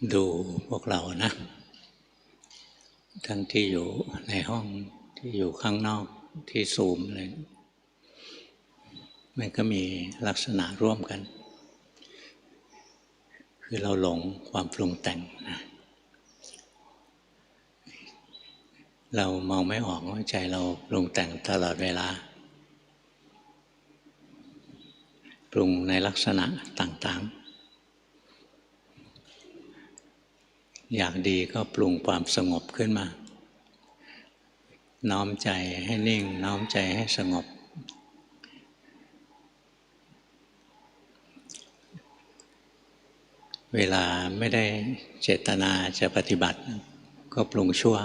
ดูพวกเรานะทั้งที่อยู่ในห้องที่อยู่ข้างนอกที่ซูมอะไรมันก็มีลักษณะร่วมกันคือเราหลงความปรุงแต่งนะเรามองไม่ออกว่าใจเราปรุงแต่งตลอดเวลาปรุงในลักษณะต่างๆอยากดีก็ปรุงความสงบขึ้นมาน้อมใจให้นิ่งน้อมใจให้สงบเวลาไม่ได้เจตนาจะปฏิบัติก็ปรุงชั่ว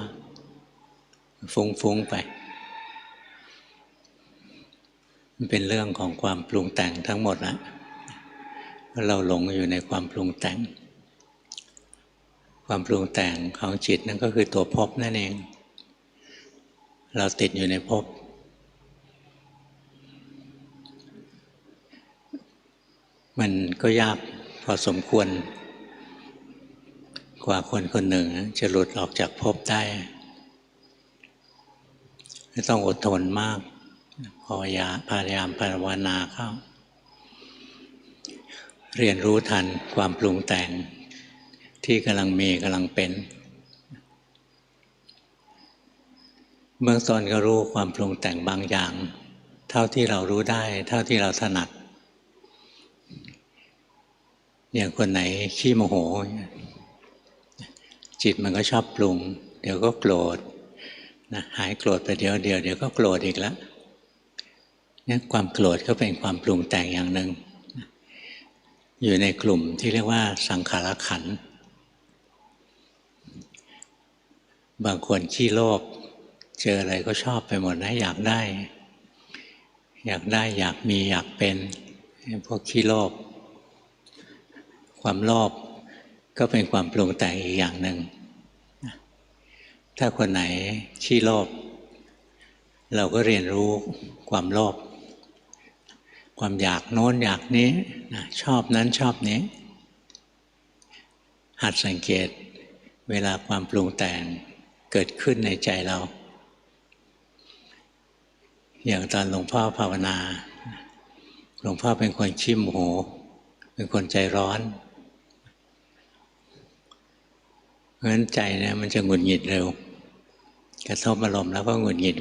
ฟุ้งๆไปมันเป็นเรื่องของความปรุงแต่งทั้งหมดนะเราหลงอยู่ในความปรุงแต่งความปรุงแต่งของจิตนั่นก็คือตัวภพนั่นเองเราติดอยู่ในภพมันก็ยากพอสมควรกว่าคนคนหนึ่งจะหลุดออกจากภพได้ต้องอดทนมากพยายามภาวนาเข้าเรียนรู้ทันความปรุงแต่งที่กำลังมีกำลังเป็นเบื้องต้นก็รู้ความปรุงแต่งบางอย่างเท่าที่เรารู้ได้เท่าที่เราถนัดอย่างคนไหนขี้โมโหจิตมันก็ชอบปรุงเดี๋ยวก็โกรธนะหายโกรธไปเดี๋ยวก็โกรธอีกแล้วเนี่ยความโกรธก็เป็นความปรุงแต่งอย่างหนึ่งอยู่ในกลุ่มที่เรียกว่าสังขารขันธ์บางคนขี้โลภเจออะไรก็ชอบไปหมดนะอยากได้อยากมีอยากเป็นพวกขี้โลภความโลภก็เป็นความปรุงแต่งอีกอย่างหนึ่งถ้าคนไหนขี้โลภเราก็เรียนรู้ความโลภความอยากโน้นอยากนี้ชอบนั้นชอบนี้หัดสังเกตเวลาความปรุงแต่งเกิดขึ้นในใจเราอย่างตอนหลวงพ่อภาวนาหลวงพ่อเป็นคนขี้โมโหเป็นคนใจร้อนเพราะฉะนั้นใจเนี่ยมันจะหงุดหงิดเร็วกระทบอารมณ์แล้วก็หงุดหงิด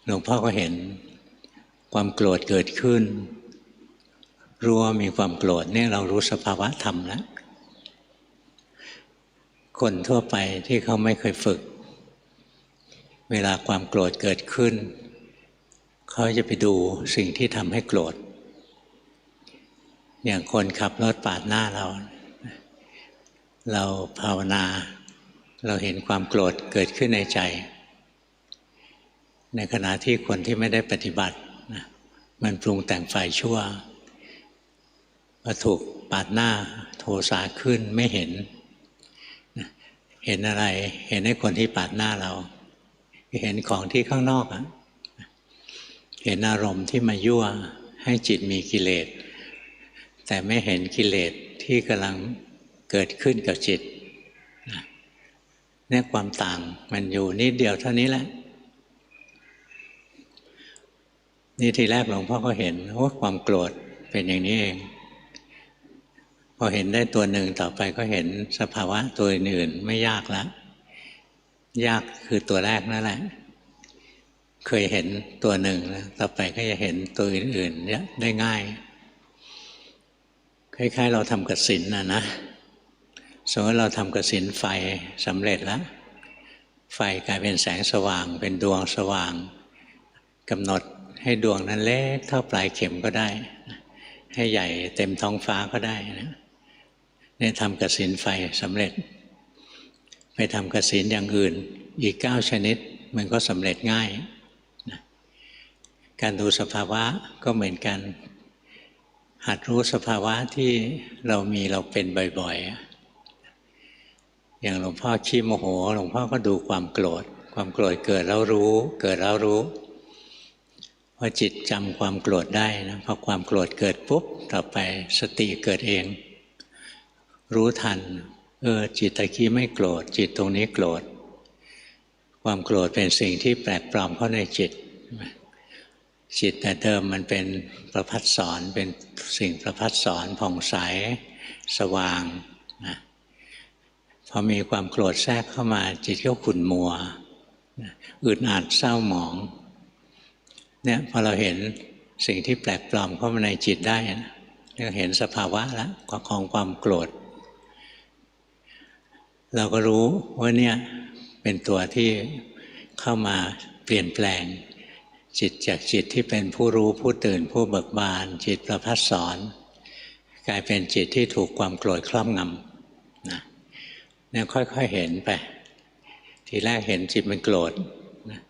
หลวงพ่อก็เห็นความโกรธเกิดขึ้นรู้ว่ามีความโกรธเนี่ยเรารู้สภาวะธรรมแล้วคนทั่วไปที่เขาไม่เคยฝึกเวลาความโกรธเกิดขึ้นเขาจะไปดูสิ่งที่ทำให้โกรธอย่างคนขับรถปาดหน้าเราภาวนาเราเห็นความโกรธเกิดขึ้นในใจในขณะที่คนที่ไม่ได้ปฏิบัติมันปรุงแต่งฝ่ายชั่วพอถูกปาดหน้าโทสะขึ้นไม่เห็นอะไรเห็นให้คนที่ปาดหน้าเราเห็นของที่ข้างนอกเห็นอารมณ์ที่มายั่วให้จิตมีกิเลสแต่ไม่เห็นกิเลสที่กำลังเกิดขึ้นกับจิตเนี่ยความต่างมันอยู่นิดเดียวเท่านี้แหละนี่ทีแรกหลวงพ่อก็เห็นว่าความโกรธเป็นอย่างนี้เองพอเห็นได้ตัวหนึ่งต่อไปก็เห็นสภาวะตัวอื่นไม่ยากแล้วยากคือตัวแรกนั่นแหละเคยเห็นตัวหนึ่งแล้วต่อไปก็จะเห็นตัวอื่นๆเนี่ยได้ง่ายคล้ายๆเราทำกสิณนะสมมติเราทำกสิณไฟสำเร็จแล้วไฟกลายเป็นแสงสว่างเป็นดวงสว่างกำหนดให้ดวงนั้นเล็กเท่าปลายเข็มก็ได้ให้ใหญ่เต็มท้องฟ้าก็ได้นะเนี่ยทำกสิณไฟสำเร็จไปทำกสิณอย่างอื่นอีก9ชนิดมันก็สำเร็จง่ายนะการดูสภาวะก็เหมือนกันหัดรู้สภาวะที่เราเป็นบ่อยๆอย่างหลวงพ่อขี้โมโหหลวงพ่อก็ดูความโกรธเกิดแล้วรู้พอจิตจำความโกรธได้นะพอความโกรธเกิดปุ๊บต่อไปสติเกิดเอง รู้ทันจิตตะกี้ไม่โกรธจิตตรงนี้โกรธความโกรธเป็นสิ่งที่แปลกปลอมเข้าในจิตจิตแต่เดิมมันเป็นประภัสสรเป็นสิ่งประภัสสรผ่องใสสว่างนะพอมีความโกรธแทรกเข้ามาจิตก็ขุ่นมัวอึดอัดเศร้าหมองเนี่ยพอเราเห็นสิ่งที่แปลกปลอมเข้ามาในจิตได้เราเห็นสภาวะแล้วของความโกรธเราก็รู้ว่าเนี่ยเป็นตัวที่เข้ามาเปลี่ยนแปลงจิตจากจิตที่เป็นผู้รู้ผู้ตื่นผู้เบิกบานจิตประภัสสรกลายเป็นจิตที่ถูกความโกรธครอบงำนะเนี่ยค่อยๆเห็นไปทีแรกเห็นจิตมันโกรธนะ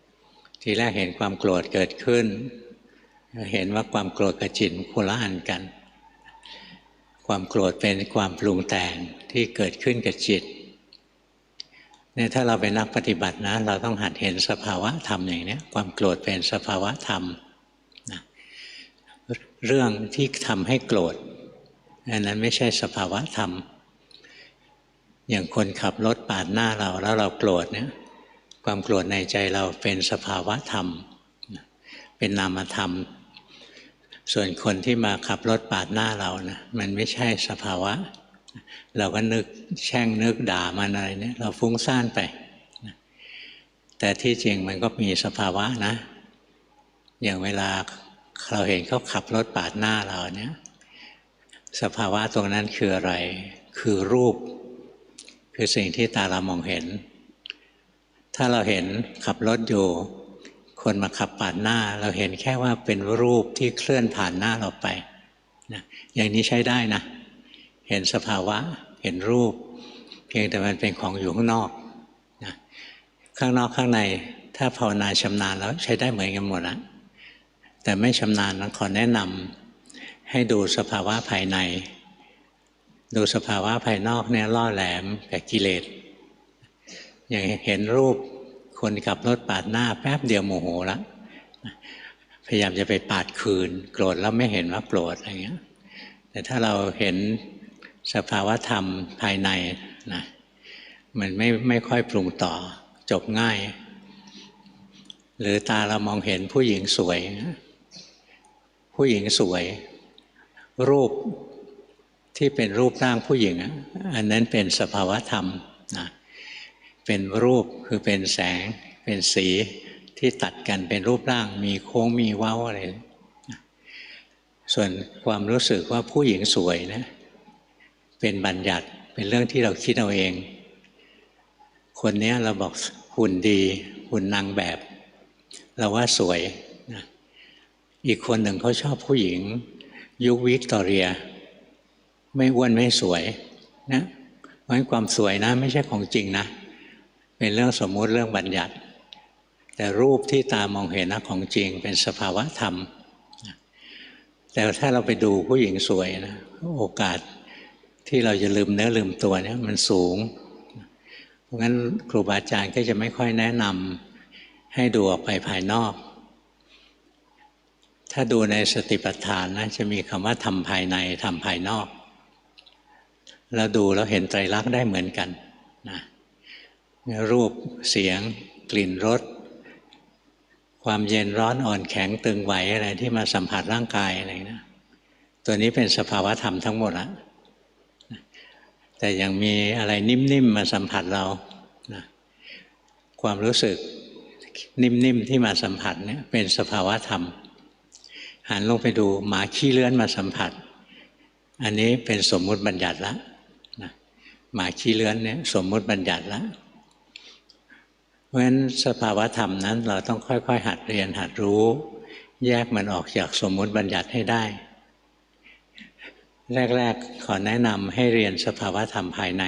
ทีแรกเห็นความโกรธเกิดขึ้นเห็นว่าความโกรธกับจิตคนละอันกันความโกรธเป็นความปรุงแต่งที่เกิดขึ้นกับจิตเนี่ยถ้าเราเป็นนักปฏิบัตินะเราต้องหัดเห็นสภาวะธรรมอย่างนี้ความโกรธเป็นสภาวะธรรมนะเรื่องที่ทำให้โกรธอันนั้นไม่ใช่สภาวะธรรมอย่างคนขับรถปาดหน้าเราแล้วเราโกรธเนี่ยความโกรธในใจเราเป็นสภาวะธรรมเป็นนามธรรมส่วนคนที่มาขับรถปาดหน้าเรานะมันไม่ใช่สภาวะเราก็นึกแช่งนึกด่ามันอะไรเนี่ยเราฟุ้งซ่านไปแต่ที่จริงมันก็มีสภาวะนะอย่างเวลาเราเห็นเขาขับรถปาดหน้าเราเนี่ยสภาวะตรงนั้นคืออะไรคือรูปคือสิ่งที่ตาเรามองเห็นถ้าเราเห็นขับรถอยู่คนมาขับปาดหน้าเราเห็นแค่ว่าเป็นรูปที่เคลื่อนผ่านหน้าเราไปนะอย่างนี้ใช้ได้นะเห็นสภาวะเห็นรูปเพียงแต่มันเป็นของอยู่ข้างนอกนะข้างนอกข้างในถ้าภาวนาชำนาญแล้วใช้ได้เหมือนกันหมดละแต่ไม่ชำนาญนะขอแนะนำให้ดูสภาวะภายในดูสภาวะภายนอกเนี่ยล่อแหลมกับกิเลสอย่างเห็นรูปคนขับรถปาดหน้าแป๊บเดียวโมโหแล้วพยายามจะไปปาดคืนโกรธแล้วไม่เห็นว่าโกรธอะไรเงี้ยแต่ถ้าเราเห็นสภาวะธรรมภายในนะมันไม่ค่อยปรุงต่อจบง่ายหรือตาเรามองเห็นผู้หญิงสวยผู้หญิงสวยรูปที่เป็นรูปร่างผู้หญิงอันนั้นเป็นสภาวะธรรมนะเป็นรูปคือเป็นแสงเป็นสีที่ตัดกันเป็นรูปร่างมีโค้งมีเว้าอะไรส่วนความรู้สึกว่าผู้หญิงสวยนะเป็นบัญญัติเป็นเรื่องที่เราคิดเอาเองคนนี้เราบอกหุ่นดีหุ่นนางแบบเราว่าสวยนะอีกคนหนึ่งเขาชอบผู้หญิงยุควิกตอเรียไม่อ้วนไม่สวยนะเพราะฉะนั้นความสวยนะไม่ใช่ของจริงนะเป็นเรื่องสมมุติเรื่องบัญญัติแต่รูปที่ตามองเห็นนะของจริงเป็นสภาวะธรรมแต่ถ้าเราไปดูผู้หญิงสวยนะโอกาสที่เราจะลืมเนื้อลืมตัวเนี่ยมันสูงเพราะงั้นครูบาอาจารย์ก็จะไม่ค่อยแนะนำให้ดูออกไปภายนอกถ้าดูในสติปัฏฐานนะจะมีคำว่าทำภายในทำภายนอกเราดูแล้วเห็นไตรลักษณ์ได้เหมือนกันนะรูปเสียงกลิ่นรสความเย็นร้อนอ่อนแข็งตึงไหวอะไรที่มาสัมผัสร่างกายอะไรนะตัวนี้เป็นสภาวะธรรมทั้งหมดละแต่ยังมีอะไรนิ่มๆมาสัมผัสเรานะความรู้สึกนิ่มๆที่มาสัมผัสเนี่ยเป็นสภาวะธรรมหันลงไปดูหมาขี้เลื้อนมาสัมผัสอันนี้เป็นสมมุติบัญญัติละนะหมาขี้เลื้อนเนี่ยสมมุติบัญญัติละเพราะฉะนั้นสภาวะธรรมนั้นเราต้องค่อยๆหัดเรียนหัดรู้แยกมันออกจากสมมุติบัญญัติให้ได้แรกๆขอแนะนำให้เรียนสภาวะธรรมภายใน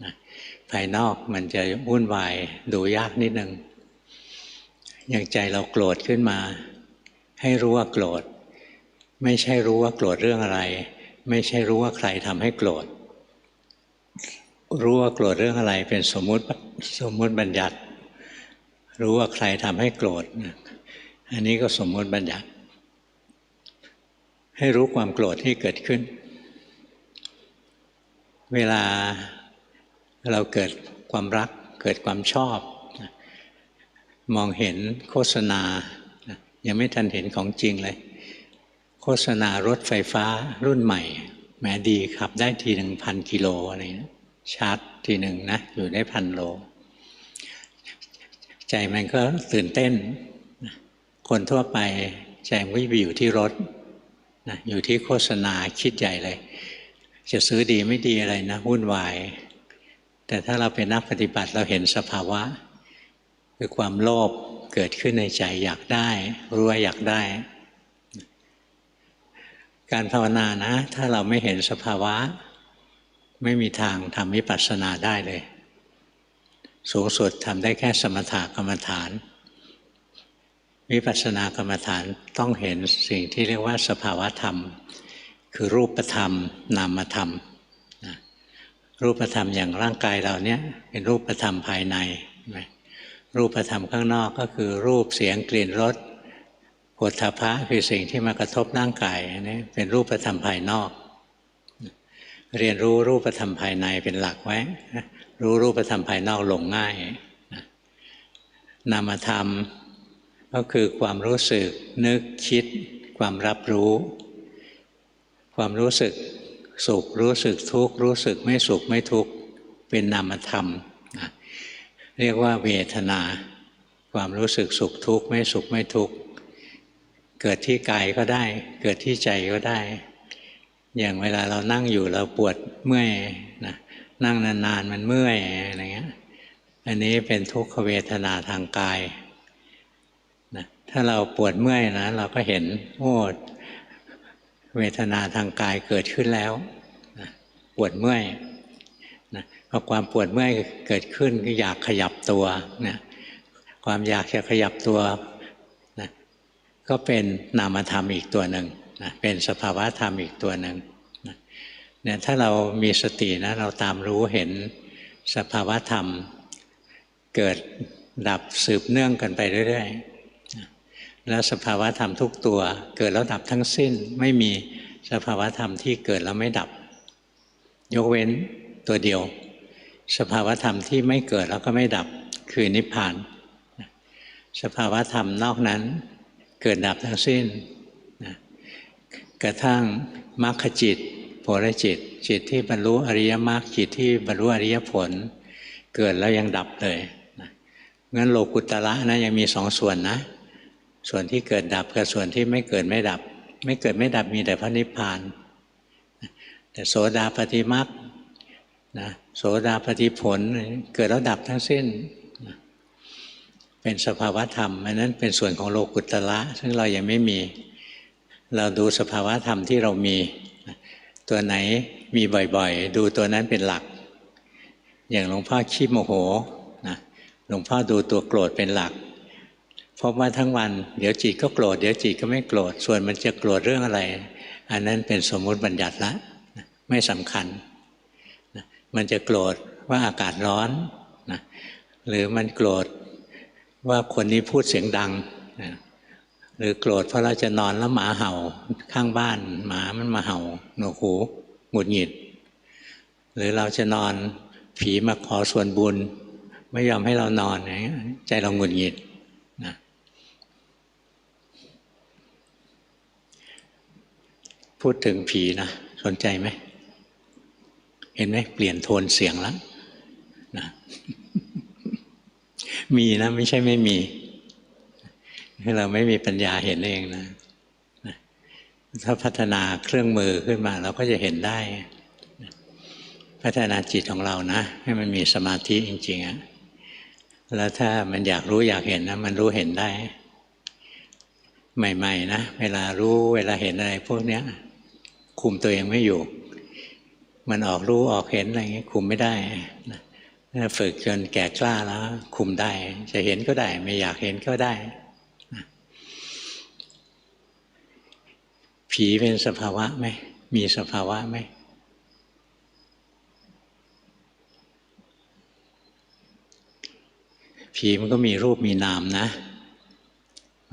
นะภายนอกมันจะวุ่นวายดูยากนิดนึงอย่างใจเราโกรธขึ้นมาให้รู้ว่าโกรธไม่ใช่รู้ว่าโกรธเรื่องอะไรไม่ใช่รู้ว่าใครทำให้โกรธรู้ว่าโกรธเรื่องอะไรเป็นสมมุติบัญญัติรู้ว่าใครทำให้โกรธอันนี้ก็สมมุติบัญญัติให้รู้ความโกรธที่เกิดขึ้น เวลาเราเกิดความรักเกิดความชอบมองเห็นโฆษณายังไม่ทันเห็นของจริงเลยโฆษณารถไฟฟ้ารุ่นใหม่แม้ดีขับได้ทีหนึ่ง1,000 กิโลอะไรนะชาร์จทีหนึ่งนะอยู่ได้1,000 โลใจมันก็ตื่นเต้นคนทั่วไปใจมันก็ไปอยู่ที่รถนะอยู่ที่โฆษณาคิดใหญ่เลยจะซื้อดีไม่ดีอะไรนะวุ่นวายแต่ถ้าเราเป็นนักปฏิบัติเราเห็นสภาวะคือความโลภเกิดขึ้นในใจอยากได้รู้ว่าอยากได้การภาวนานะถ้าเราไม่เห็นสภาวะไม่มีทางทำวิปัสสนาได้เลยสูงสุดทำได้แค่สมถกรรมฐานวิปัสสนากรรมฐานต้องเห็นสิ่งที่เรียกว่าสภาวะธรรมคือรูปธรรมนามธรรมรูปธรรมอย่างร่างกายเราเนี่ยเป็นรูปธรรมภายในรูปธรรมข้างนอกก็คือรูปเสียงกลิ่นรสโผฏฐัพพะคือสิ่งที่มากระทบร่างกายนี่เป็นรูปธรรมภายนอกเรียนรู้รูปธรรมภายในเป็นหลักไว้รู้รูปธรรมภายนอกลงง่ายนามธรรมก็คือความรู้สึกนึกคิดความรับรู้ความรู้สึกสุขรู้สึกทุกข์รู้สึกไม่สุขไม่ทุกข์เป็นนามธรรมเรียกว่าเวทนาความรู้สึกสุขทุกข์ไม่สุขไม่ทุกข์เกิดที่กายก็ได้เกิดที่ใจก็ได้อย่างเวลาเรานั่งอยู่เราปวดเมื่อยนะนั่งนานๆมันเมื่อยอะไรเงี้ยอันนี้เป็นทุกขเวทนาทางกายนะถ้าเราปวดเมื่อยนะเราก็เห็นโอ้เวทนาทางกายเกิดขึ้นแล้วนะปวดเมื่อยนะพอความปวดเมื่อยเกิดขึ้นก็อยากขยับตัวนะความอยากจะขยับตัวนะก็เป็นนามธรรมอีกตัวหนึ่งนะเป็นสภาวะธรรมอีกตัวหนึ่งนะเนี่ยถ้าเรามีสตินะเราตามรู้เห็นสภาวะธรรมเกิดดับสืบเนื่องกันไปเรื่อยๆแล้วสภาวะธรรมทุกตัวเกิดแล้วดับทั้งสิ้นไม่มีสภาวะธรรมที่เกิดแล้วไม่ดับยกเว้นตัวเดียวสภาวะธรรมที่ไม่เกิดแล้วก็ไม่ดับคือนิพพานสภาวะธรรมนอกนั้นเกิดดับทั้งสิ้นกระทั่งมรรคจิตผลจิตจิตที่บรรลุอริยมรรคจิตที่บรรลุอริยผลเกิดแล้วยังดับเลยงั้นโลกุตระนะยังมีสองส่วนนะส่วนที่เกิดดับกับส่วนที่ไม่เกิดไม่ดับไม่เกิดไม่ดับมีแต่พระนิพพานแต่โสดาปัตติมรรคนะโสดาปัตติผลเกิดแล้วดับทั้งสิ้นเป็นสภาวะธรรมอันนั้นเป็นส่วนของโลกุตระซึ่งเรายังไม่มีเราดูสภาวะธรรมที่เรามีตัวไหนมีบ่อยๆดูตัวนั้นเป็นหลักอย่างหลวงพ่อขี้โมโหนะหลวงพ่อดูตัวโกรธเป็นหลักพบว่าทั้งวันเดี๋ยวจิตก็โกรธเดี๋ยวจิตก็ไม่โกรธส่วนมันจะโกรธเรื่องอะไรอันนั้นเป็นสมมุติบัญญัติละไม่สำคัญมันจะโกรธว่าอากาศร้อนนะหรือมันโกรธว่าคนนี้พูดเสียงดังนะหรือโกรธเพราะเราจะนอนแล้วหมาเห่าข้างบ้านหมามันมาเห่าหนวกหูหงุดหงิดหรือเราจะนอนผีมาขอส่วนบุญไม่ยอมให้เรานอนใจเราหงุดหงิดนะพูดถึงผีนะสนใจไหมเห็นไหมเปลี่ยนโทนเสียงแล้วนะมีนะไม่ใช่ไม่มีเราไม่มีปัญญาเห็นเองนะถ้าพัฒนาเครื่องมือขึ้นมาเราก็จะเห็นได้พัฒนาจิตของเรานะให้มันมีสมาธิจริงๆอะแล้วถ้ามันอยากรู้อยากเห็นนะมันรู้เห็นได้ใหม่ๆนะเวลารู้เวลาเห็นอะไรพวกเนี้ยคุมตัวเองไม่อยู่มันออกรู้ออกเห็นอะไรอย่างนี้คุมไม่ได้ถ้าฝึกจนแก่กล้าแล้วคุมได้จะเห็นก็ได้ไม่อยากเห็นก็ได้ผีเป็นสภาวะไหมมีสภาวะไหมผีมันก็มีรูปมีนามนะ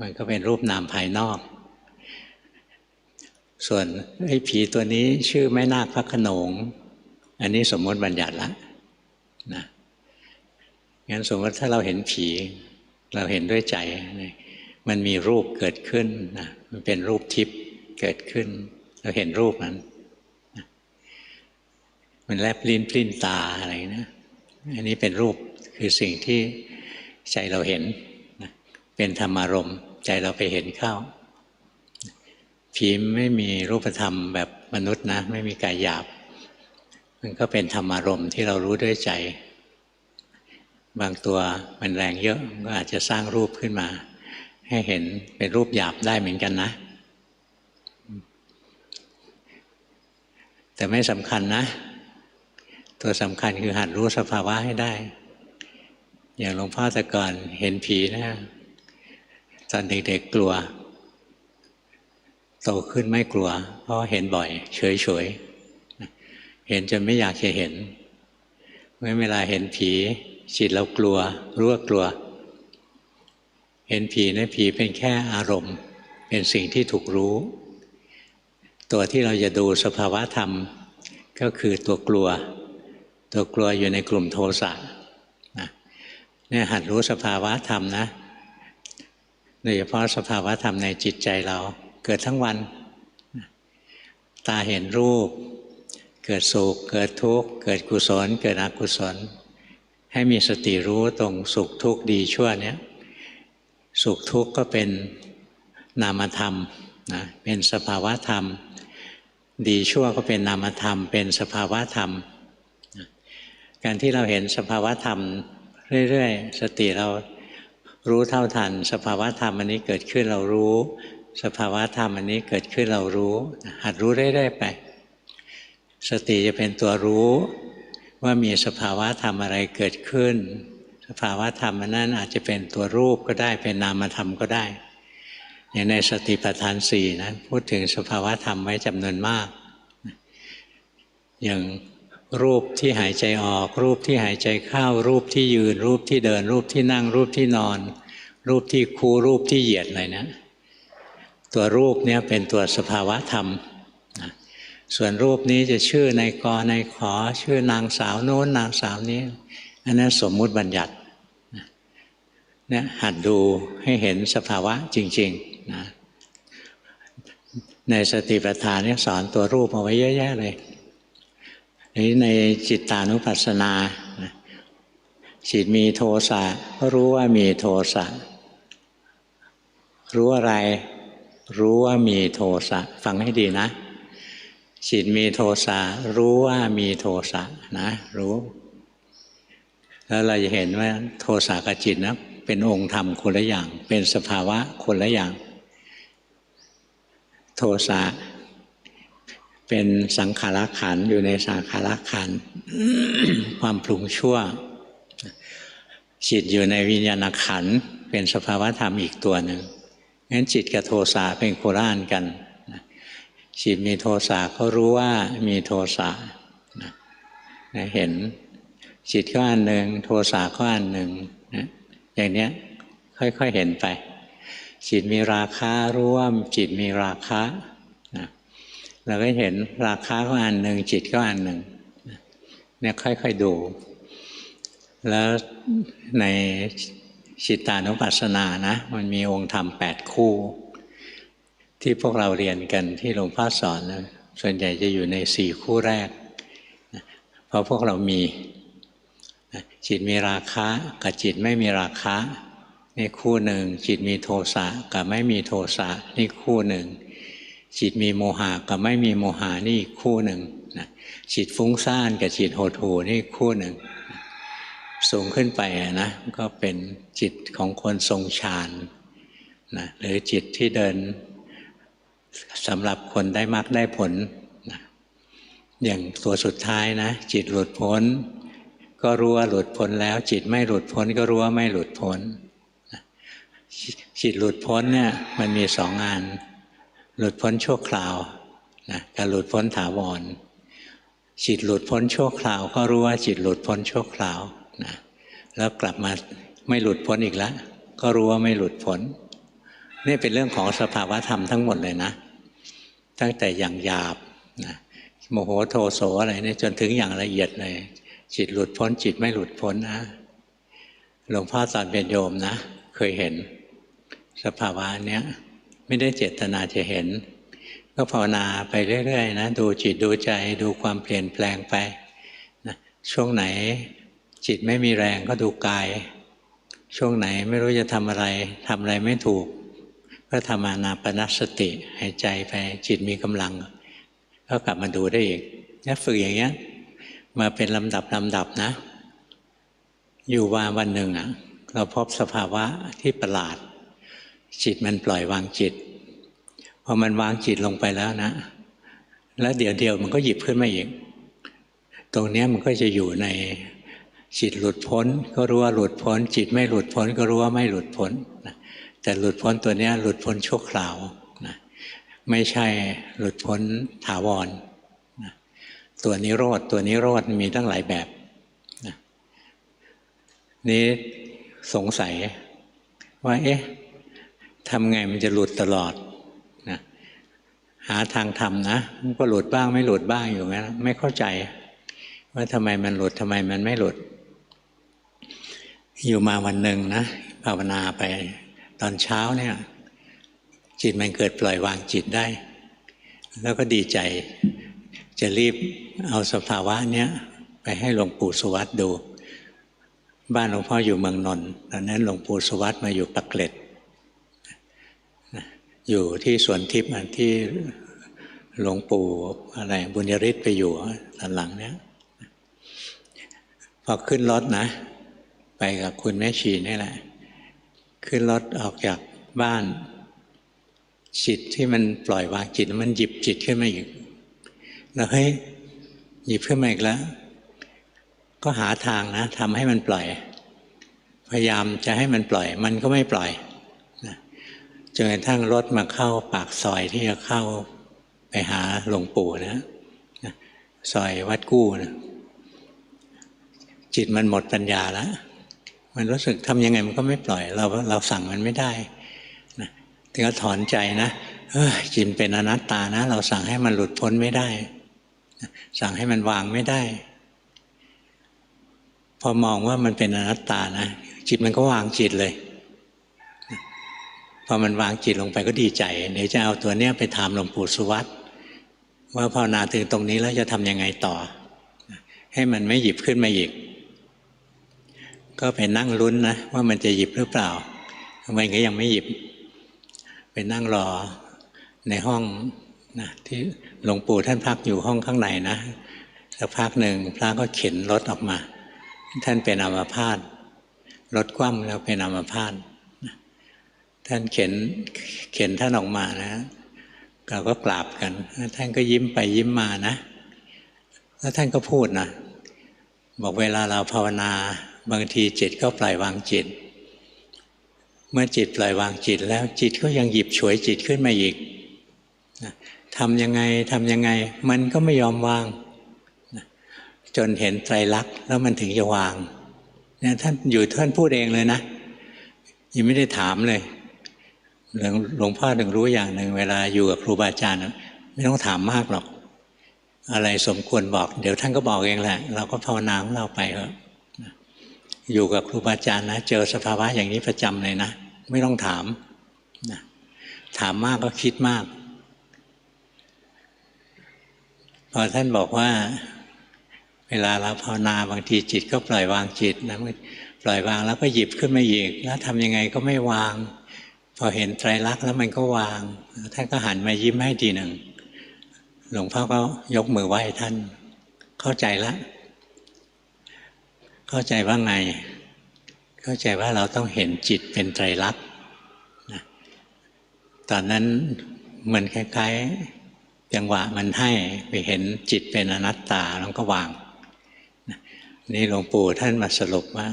มันก็เป็นรูปนามภายนอกส่วนไอ้ผีตัวนี้ชื่อแม่นาคพระโขนง อันนี้สมมติบัญญัติละนะงั้นสมมติถ้าเราเห็นผีเราเห็นด้วยใจมันมีรูปเกิดขึ้นนะมันเป็นรูปทิพย์เกิดขึ้นเราเห็นรูปนั้นนะมันแลบลิ้นปลิ้นตาอะไรนะอันนี้เป็นรูปคือสิ่งที่ใจเราเห็นนะเป็นธรรมารมณ์ใจเราไปเห็นเข้าผีไม่มีรูปธรรมแบบมนุษย์นะไม่มีกายหยาบมันก็เป็นธรรมารมณ์ที่เรารู้ด้วยใจบางตัวมันแรงเยอะก็อาจจะสร้างรูปขึ้นมาให้เห็นเป็นรูปหยาบได้เหมือนกันนะแต่ไม่สำคัญนะตัวสำคัญคือหัดรู้สภาวะให้ได้อย่างหลวงพ่อแต่ก่อนเห็นผีนะตอนเด็กๆกลัวโตขึ้นไม่กลัวเพราะเห็นบ่อยเฉยๆเห็นจนไม่อยากจะเห็นเวลาเห็นผีจิตเรากลัวรู้ว่ากลัวเห็นผีนะผีเป็นแค่อารมณ์เป็นสิ่งที่ถูกรู้ตัวที่เราจะดูสภาวะธรรมก็คือตัวกลัวอยู่ในกลุ่มโทสะเนี่ยหัดรู้สภาวะธรรมนะโดยเฉพาะสภาวะธรรมในจิตใจเราเกิดทั้งวันตาเห็นรูปเกิดสุขเกิดทุกข์เกิดกุศลเกิดอกุศลให้มีสติรู้ตรงสุขทุกข์ดีชั่วเนี้ยสุขทุกข์ก็เป็นนามธรรมนะเป็นสภาวะธรรมดีชั่วก็เป็นนามธรรมเป็นสภาวะธรรมการที่เราเห็นสภาวะธรรมเรื่อยๆสติเรารู้เท่าทันสภาวะธรรมอันนี้เกิดขึ้นเรารู้สภาวะธรรมอันนี้เกิดขึ้นเรารู้หัดรู้เรื่อยๆไปสติจะเป็นตัวรู้ว่ามีสภาวะธรรมอะไรเกิดขึ้นสภาวะธรรมนั้นอาจจะเป็นตัวรูปก็ได้เป็นนามธรรมก็ได้อย่างในสติปัฏฐานสี่นะพูดถึงสภาวะธรรมไว้จำนวนมากอย่างรูปที่หายใจออกรูปที่หายใจเข้ารูปที่ยืนรูปที่เดินรูปที่นั่งรูปที่นอนรูปที่คู่รูปที่เหยียดอะไรนะตัวรูปเนี่ยเป็นตัวสภาวะธรรมส่วนรูปนี้จะชื่อนายกนายขอชื่อนางสาวโน้นนางสาวนี้อันนั้นสมมุติบัญญัติเนี่ยหัดดูให้เห็นสภาวะจริงๆนะในสติปัฏฐานเนี่ยสอนตัวรูปเอาไว้เยอะแยะเลยในจิตตานุปัสสนาจิตมีโทสะก็รู้ว่ามีโทสะรู้อะไรรู้ว่ามีโทสะฟังให้ดีนะจิตมีโทสะรู้ว่ามีโทสะนะรู้แล้วเราจะเห็นว่าโทสะกับจิตนะเป็นองค์ธรรมคนละอย่างเป็นสภาวะคนละอย่างโทสะเป็นสังขารขันธ์อยู่ในสังขารขันธ์ ความปรุงชั่วจิตอยู่ในวิญญาณขันธ์เป็นสภาวะธรรมอีกตัวหนึ่งงั้นจิตกับโทสะเป็นโคละอันกันจิตมีโทสะก็รู้ว่ามีโทสะเห็นจิตก็อันหนึ่งโทสะก็อันหนึ่งนะอย่างนี้ค่อยๆเห็นไปจิตมีราคะรู้ว่าจิตมีราคะนะเราก็เห็นราคะก็อันหนึ่งจิตก็อันหนึ่งเนี่ยค่อยๆดูแล้วในจิตตานุปัสสนานะมันมีองค์ธรรม8คู่ที่พวกเราเรียนกันที่หลวงพ่อสอนนะส่วนใหญ่จะอยู่ใน4คู่แรกเพราะพวกเรามีจิตมีราคะกับจิตไม่มีราคะนี่คู่หนึ่งจิตมีโทสะกับไม่มีโทสะนี่คู่หนึ่งจิตมีโมหะกับไม่มีโมหะนี่คู่หนึ่งจิตฟุ้งซ่านกับจิตหดหู่นี่คู่หนึ่งสูงขึ้นไปนะก็เป็นจิตของคนทรงฌานนะหรือจิตที่เดินสำหรับคนได้มรรคได้ผลนะอย่างตัวสุดท้ายนะจิตหลุดพ้นก็รู้ว่าหลุดพ้นแล้วจิตไม่หลุดพ้นก็รู้ว่าไม่หลุดพ้นจิตหลุดพ้นเนี่ยมันมี2 อันหลุดพ้นชั่วคราวนะกับหลุดพ้นถาวรจิตหลุดพ้นชั่วคราวก็รู้ว่าจิตหลุดพ้นชั่วคราวนะแล้วกลับมาไม่หลุดพ้นอีกแล้วก็รู้ว่าไม่หลุดพ้นนี่เป็นเรื่องของสภาวะธรรมทั้งหมดเลยนะตั้งแต่อย่างหยาบนะ โมโหโทโสอะไรเนี่ยจนถึงอย่างละเอียดเลยจิตหลุดพ้นจิตไม่หลุดพ้นนะหลวงพ่อตอนเป็นโยมนะเคยเห็นสภาวะเนี้ยไม่ได้เจตนาจะเห็นก็ภาวนาไปเรื่อยๆนะดูจิตดูใจดูความเปลี่ยนแปลงไปนะช่วงไหนจิตไม่มีแรงก็ดูกายช่วงไหนไม่รู้จะทำอะไรไม่ถูกก็ทำอานาปานสติหายใจไปจิตมีกำลังก็กลับมาดูได้อีกถ้าฝึกอย่างเงี้ยมาเป็นลำดับนะอยู่วันหนึ่งเราพบสภาวะที่ประหลาดจิตมันปล่อยวางจิตพอมันวางจิตลงไปแล้วนะแล้วเดี๋ยวมันก็หยิบขึ้นมาอีกตรงนี้มันก็จะอยู่ในจิตหลุดพ้นก็รู้ว่าหลุดพ้นจิตไม่หลุดพ้นก็รู้ว่าไม่หลุดพ้นนะแต่หลุดพ้นตัวนี้หลุดพ้นชั่วคราวนะไม่ใช่หลุดพ้นถาวรนะตัวนิโรธมีตั้งหลายแบบนะนี้สงสัยว่าทำไงมันจะหลุดตลอดนะหาทางทำนะมันก็หลุดบ้างไม่หลุดบ้างอยู่งั้นไม่เข้าใจว่าทำไมมันหลุดทำไมมันไม่หลุดอยู่มาวันหนึ่งนะภาวนาไปตอนเช้าเนี่ยจิตมันเกิดปล่อยวางจิตได้แล้วก็ดีใจจะรีบเอาสภาวะเนี้ยไปให้หลวงปู่สุวัตดูบ้านหลวงพ่ออยู่เมืองนนท์ตอนนั้นหลวงปู่สุวัตมาอยู่ปักเกร็ดอยู่ที่สวนทิพย์ที่หลวงปู่อะไรบุญยฤทธิ์ไปอยู่ตอนหลังเนี้ยพอขึ้นรถนะไปกับคุณแม่ชีนี่แหละขึ้นรถออกจากบ้านจิตที่มันปล่อยวางจิตมันหยิบจิตขึ้นมาอีกแล้วหยิบขึ้นมาอีกแล้วก็หาทางนะทำให้มันปล่อยพยายามจะให้มันปล่อยมันก็ไม่ปล่อยนะจนกระทั่งรถมาเข้าปากซอยที่จะเข้าไปหาหลวงปู่นะซอยวัดกู้นะจิตมันหมดปัญญาแล้วมันรู้สึกทำยังไงมันก็ไม่ปล่อยเราสั่งมันไม่ได้นะถึงก็ถอนใจนะจิตเป็นอนัตตานะเราสั่งให้มันหลุดพ้นไม่ได้สั่งให้มันวางไม่ได้พอมองว่ามันเป็นอนัตตานะจิตมันก็วางจิตเลยพอมันวางจิตลงไปก็ดีใจเดี๋ยวจะเอาตัวเนี้ยไปถามหลวงปู่สุวัตว่าภาวนาถึงตรงนี้แล้วจะทำยังไงต่อให้มันไม่หยิบขึ้นมาอีกก็ไปนั่งลุ้นนะว่ามันจะหยิบหรือเปล่ามันก็ยังไม่หยิบไปนั่งรอในห้องนะที่หลวงปู่ท่านพักอยู่ห้องข้างในนะสักพักหนึ่งพระก็เข็นรถออกมาท่านเป็นอัมพาตรถคว่ำแล้วเป็นอัมพาตท่านเข็นท่านออกมานะเราก็กราบกันท่านก็ยิ้มไปยิ้มมานะแล้วท่านก็พูดนะบอกเวลาเราภาวนาบางทีจิตก็ปล่อยวางจิตเมื่อจิตปล่อยวางจิตแล้วจิตก็ยังหยิบฉวยจิตขึ้นมาอีกทำยังไงมันก็ไม่ยอมวางจนเห็นไตรลักษณ์แล้วมันถึงจะวางเนี่ยท่านพูดเองเลยนะยังไม่ได้ถามเลยหลวงพ่อถึงรู้อย่างหนึ่งเวลาอยู่กับครูบาอาจารย์ไม่ต้องถามมากหรอกอะไรสมควรบอกเดี๋ยวท่านก็บอกเองแหละเราก็ภาวนาของเราไปเถอะอยู่กับครูบาอาจารย์นะเจอสภาวะอย่างนี้ประจำเลยนะไม่ต้องถามนะถามมากก็คิดมากพอท่านบอกว่าเวลาเราภาวนาบางทีจิตก็ปล่อยวางจิตนะปล่อยวางแล้วก็หยิบขึ้นมาอีกแล้วทำยังไงก็ไม่วางพอเห็นไตรลักษณ์แล้วมันก็วางท่านก็หันมายิ้มให้ทีหนึ่งหลวงพ่อก็ยกมือไหว้ท่านเข้าใจแล้วเข้าใจว่าไงเข้าใจว่าเราต้องเห็นจิตเป็นไตรลักษณ์นะตอนนั้นเหมือนคล้ายๆจังหวะมันให้ไปเห็นจิตเป็นอนัตตาแล้วก็วางนี่หลวงปู่ท่านมาสรุปว่า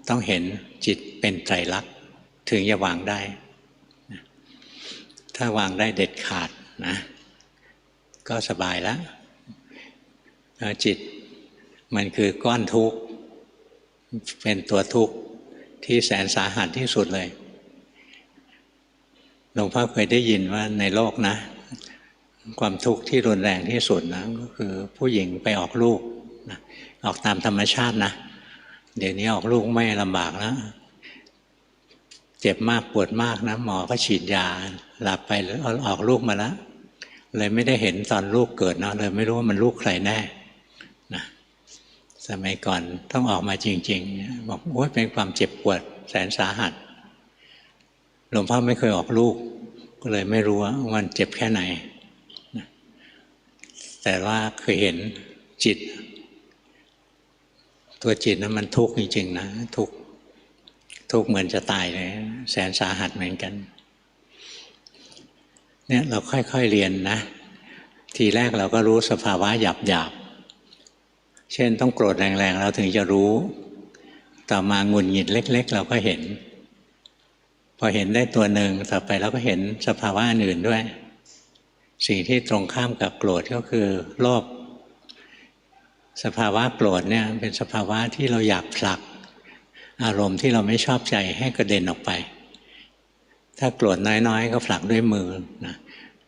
ต้องเห็นจิตเป็นไตรลักษณ์ถึงจะวางได้ถ้าวางได้เด็ดขาดนะก็สบายแล้วจิตมันคือก้อนทุกข์เป็นตัวทุกข์ที่แสนสาหัสที่สุดเลยหลวงพ่อเคยได้ยินว่าในโลกนะ ความทุกข์ที่รุนแรงที่สุดนะก็คือผู้หญิงไปออกลูกนะออกตามธรรมชาตินะเดี๋ยวนี้ออกลูกไม่ลำบากแล้วเจ็บมากปวดมากนะหมอก็ฉีดยาหลับไปแล้วออกลูกมาแล้วเลยไม่ได้เห็นตอนลูกเกิดนะเลยไม่รู้ว่ามันลูกใครแน่นะสมัยก่อนต้องออกมาจริงๆบอกโอ้ยเป็นความเจ็บปวดแสนสาหัสหลวงพ่อไม่เคยออกลูกก็เลยไม่รู้ว่ามันเจ็บแค่ไหนแต่ว่าเคยเห็นจิตตัวจิตนั้นมันทุกข์จริงๆนะทุกข์เหมือนจะตายเลยแสนสาหัสเหมือนกันเนี่ยเราค่อยๆเรียนนะทีแรกเราก็รู้สภาวะหยาบๆเช่นต้องโกรธแรงๆเราถึงจะรู้ต่อมาหงุดหงิดเล็กๆเราก็เห็นพอเห็นได้ตัวหนึ่งต่อไปเราก็เห็นสภาวะอื่นด้วยสิ่งที่ตรงข้ามกับโกรธก็คือโลภสภาวะโกรธเนี่ยเป็นสภาวะที่เราอยากผลักอารมณ์ที่เราไม่ชอบใจให้กระเด็นออกไปถ้าโกรธน้อยๆก็ผลักด้วยมือนะ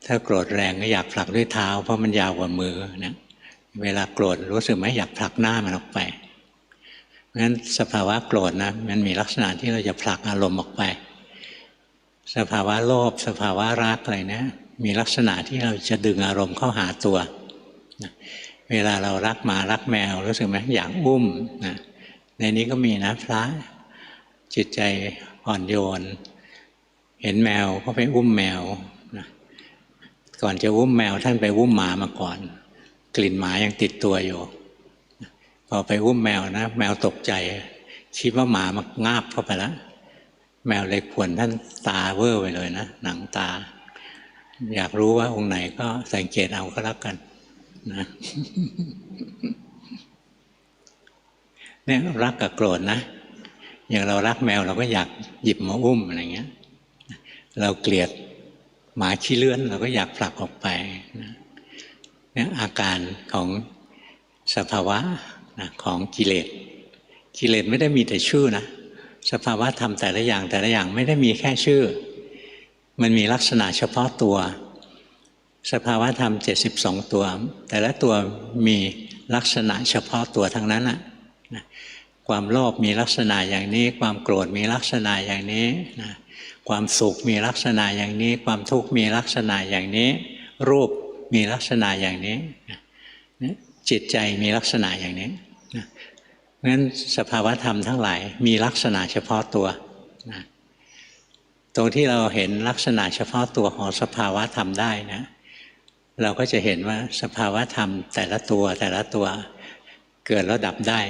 ถ้าโกรธแรงก็อยากผลักด้วยเท้าเพราะมันยาวกว่ามือนะเวลาโกรธรู้สึกไหมอยากผลักหน้ามันออกไปเพราะฉะนั้นสภาวะโกรธนะมันมีลักษณะที่เราจะผลักอารมณ์ออกไปสภาวะโลภสภาวะรักอะไรเนี่ยมีลักษณะที่เราจะดึงอารมณ์เข้าหาตัวนะเวลาเรารักหมารักแมวรู้สึกไหมอยากอุ้มนะในนี้ก็มีนะพระจิตใจอ่อนโยนเห็นแมวก็ไปอุ้มแมวนะก่อนจะอุ้มแมวท่านไปอุ้มหมามาก่อนกลิ่นหมายังติดตัวอยู่พอไปอุ้มแมวนะแมวตกใจคิดว่าหมามางาบเข้าไปแล้วแมวเลยข่วนท่านตาเวอร์ไปเลยนะหนังตาอยากรู้ว่าองค์ไหนก็สังเกตเอาก็แล้วกันนะเนี่ยรักกับโกรธนะอย่างเรารักแมวเราก็อยากหยิบมาอุ้มอะไรเงี้ยเราเกลียดหมาขี้เลื่อนเราก็อยากผลักออกไปเนี่ยอาการของสภาวะของกิเลสไม่ได้มีแต่ชื่อนะสภาวะธรรมแต่ละอย่างไม่ได้มีแค่ชื่อมันมีลักษณะเฉพาะตัวสภาวะธรรม72ตัวแต่ละตัวมีลักษณะเฉพาะตัวทั้งนั้นนะความโลภมีลักษณะอย่างนี้ความโกรธมีลักษณะอย่างนี้นะความสุขมีลักษณะอย่างนี้ความทุกข์มีลักษณะอย่างนี้รูปมีลักษณะอย่างนี้จิตใจมีลักษณะอย่างนี้งั้นสภาวะธรรมทั้งหลายมีลักษณะเฉพาะตัวนะตรงที่เราเห็นลักษณะเฉพาะตัวของสภาวะธรรมได้นะเราก็จะเห็นว่าสภาวะธรรมแต่ละตัวเกิดแล้วดับได้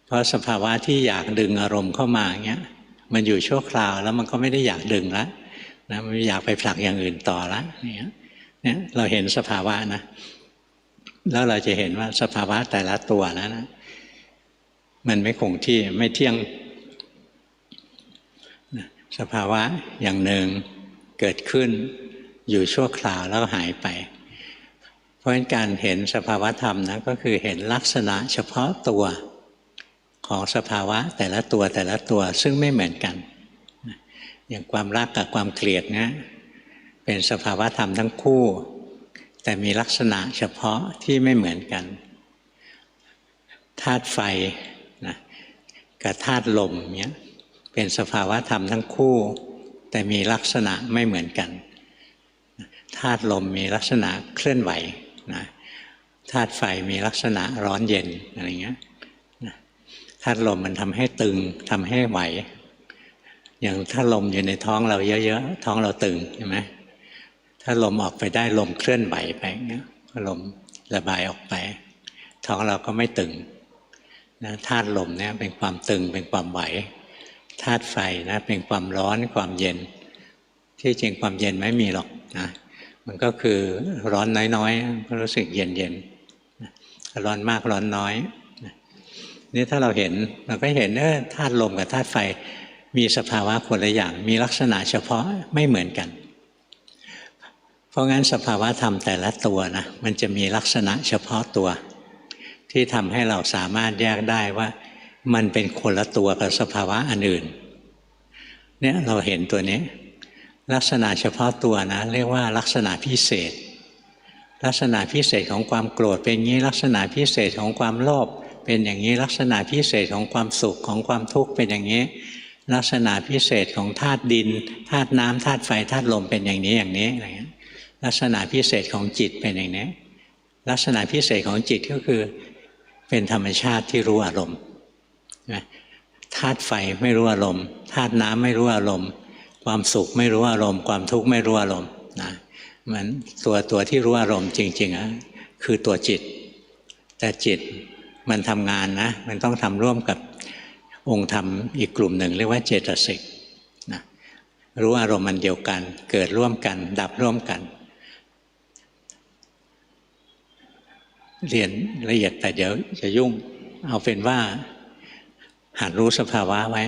เพราะสภาวะที่อยากดึงอารมณ์เข้ามาอย่างเงี้ยมันอยู่ชั่วคราวแล้วมันก็ไม่ได้อยากดึงแล้วนะมันอยากไปผลักอย่างอื่นต่อแล้วเนี่ยเราเห็นสภาวะนะแล้วเราจะเห็นว่าสภาวะแต่ละตัวนั้นนะมันไม่คงที่ไม่เที่ยงสภาวะอย่างหนึ่งเกิดขึ้นอยู่ชั่วคราวแล้วหายไปเพราะฉะนั้นการเห็นสภาวะธรรมนะก็คือเห็นลักษณะเฉพาะตัวของสภาวะแต่ละตัวซึ่งไม่เหมือนกันอย่างความรักกับความเกลียดเนี่ยเป็นสภาวะธรรมทั้งคู่แต่มีลักษณะเฉพาะที่ไม่เหมือนกันธาตุไฟนะกับธาตุลมเนี่ยเป็นสภาวะธรรมทั้งคู่แต่มีลักษณะไม่เหมือนกันธาตุลมมีลักษณะเคลื่อนไหวนะธาตุไฟมีลักษณะร้อนเย็นอะไรเงี้ยธาตุลมมันทำให้ตึงทำให้ไหวอย่างถ้าลมอยู่ในท้องเราเยอะๆท้องเราตึงใช่ไหมถ้าลมออกไปได้ลมเคลื่อนไหวไปเงี้ยลมระบายออกไปท้องเราก็ไม่ตึงนะธาตุลมเนี่ยเป็นความตึงเป็นความไหวธาตุไฟนะเป็นความร้อนความเย็นที่จริงความเย็นไม่มีหรอกนะมันก็คือร้อนน้อยๆก็รู้สึกเย็นๆร้อนมากร้อนน้อยนี่ถ้าเราเห็นเราก็เห็นธาตุลมกับธาตุไฟมีสภาวะคนละอย่างมีลักษณะเฉพาะไม่เหมือนกันเพราะงั้นสภาวะธรรมแต่ละตัวนะมันจะมีลักษณะเฉพาะตัวที่ทำให้เราสามารถแยกได้ว่ามันเป็นคนละตัวกับสภาวะอันอื่นเนี่ยเราเห็นตัวนี้ ลักษณะเฉพาะตัวนะเรียกว่าลักษณะพิเศษลักษณะพิเศษของความโกรธเป็นอย่างนี้ลักษณะพิเศษของความโลภเป็นอย่างนี้ลักษณะพิเศษของความสุขของความทุกข์เป็นอย่างนี้ลักษณะพิเศษของธาตุดินธาตุน้ำธาตุไฟธาตุลมเป็นอย่างนี้อย่างนี้อะไรเงี้ยลักษณะพิเศษของจิตเป็นอย่างนี้ลักษณะพิเศษของจิตก็คือเป็นธรรมชาติที่รู้อารมณ์ธาตุไฟไม่รู้อารมณ์ธาตุน้ำไม่รู้อารมณ์ความสุขไม่รู้อารมณ์ความทุกข์ไม่รู้อารมณ์นะมันตัวที่รู้อารมณ์จริงๆคือตัวจิตแต่จิตมันทำงานนะมันต้องทำร่วมกับองค์ธรรมอีกกลุ่มหนึ่งเรียกว่าเจตสิกนะรู้อารมณ์มันเดียวกันเกิดร่วมกันดับร่วมกันเรียนละเอียดแต่เดี๋ยวจะยุ่งเอาเป็นว่าหัดรู้สภาวะไว้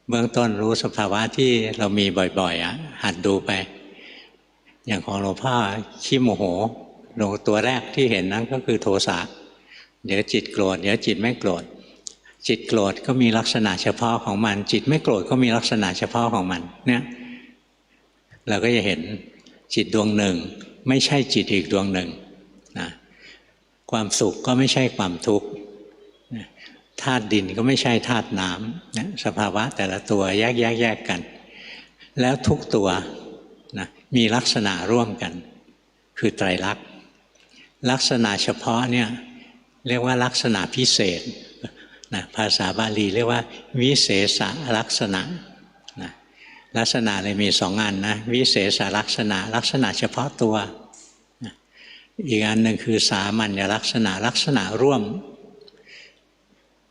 เบื้องต้นรู้สภาวะที่เรามีบ่อยๆหัดดูไปอย่างของหลวงพ่อขี้โมโหลงตัวแรกที่เห็นนั้นก็คือโทสะเดี๋ยวจิตโกรธเดี๋ยวจิตไม่โกรธจิตโกรธก็มีลักษณะเฉพาะของมันจิตไม่โกรธก็มีลักษณะเฉพาะของมันเนี่ยเราก็จะเห็นจิตดวงหนึ่งไม่ใช่จิตอีกดวงหนึ่งนะความสุขก็ไม่ใช่ความทุกข์ธาตุดินก็ไม่ใช่ธาตุน้ำนะสภาวะแต่ละตัวแยกกันแล้วทุกตัวนะมีลักษณะร่วมกันคือไตรลักษณ์ลักษณะเฉพาะเนี่ยเรียกว่าลักษณะพิเศษนะภาษาบาลีเรียกว่าวิเศษลักษณะนะลักษณะเลยมีสองอันนะวิเศษลักษณะลักษณะเฉพาะตัวนะอีกอันหนึ่งคือสามัญลักษณะลักษณะร่วม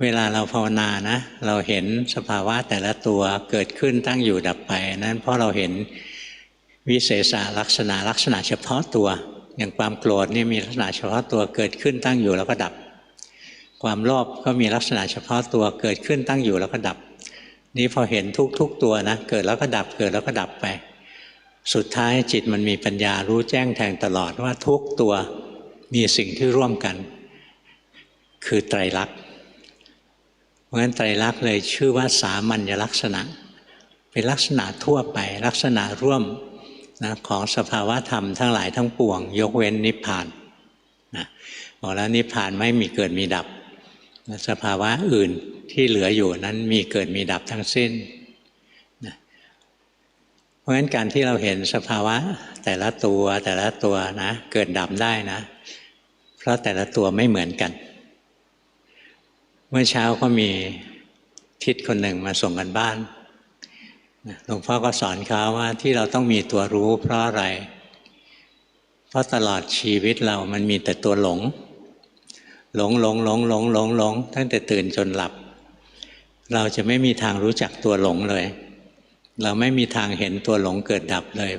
เวลาเราภาวนานะเราเห็นสภาวะแต่ละตัวเกิดขึ้นตั้งอยู่ดับไปนั้นเพราะเราเห็นวิเศษลักษณะเฉพาะตัวอย่างความโกรธนี่มีลักษณะเฉพาะตัวเกิดขึ้นตั้งอยู่แล้วก็ดับความโลภก็มีลักษณะเฉพาะตัวเกิดขึ้นตั้งอยู่แล้วก็ดับนี่พอเห็นทุกตัวนะเกิดแล้วก็ดับเกิดแล้วก็ดับไปสุดท้ายจิตมันมีปัญญารู้แจ้งแทงตลอดว่าทุกตัวมีสิ่งที่ร่วมกันคือไตรลักษณ์เพราะฉะนั้นไตรลักษณ์เลยชื่อว่าสามัญลักษณะเป็นลักษณะทั่วไปลักษณะร่วมนะของสภาวะธรรมทั้งหลายทั้งปวงยกเว้นนิพพานนะบอกแล้วนิพพานไม่มีเกิดมีดับสภาวะอื่นที่เหลืออยู่นั้นมีเกิดมีดับทั้งสิ้นนะเพราะฉะนั้นการที่เราเห็นสภาวะแต่ละตัวนะเกิดดับได้นะเพราะแต่ละตัวไม่เหมือนกันเมื่อเช้าก็มีทิศคนหนึ่งมาส่งกันบ้านหลวงพ่อก็สอนเขาว่าที่เราต้องมีตัวรู้เพราะอะไรเพราะตลอดชีวิตเรามันมีแต่ตัวหลงตั้งแต่ตื่นจนหลับเราจะไม่มีทางรู้จักตัวหลงเลยเราไม่มีทางเห็นตัวหลงเกิดดับเลย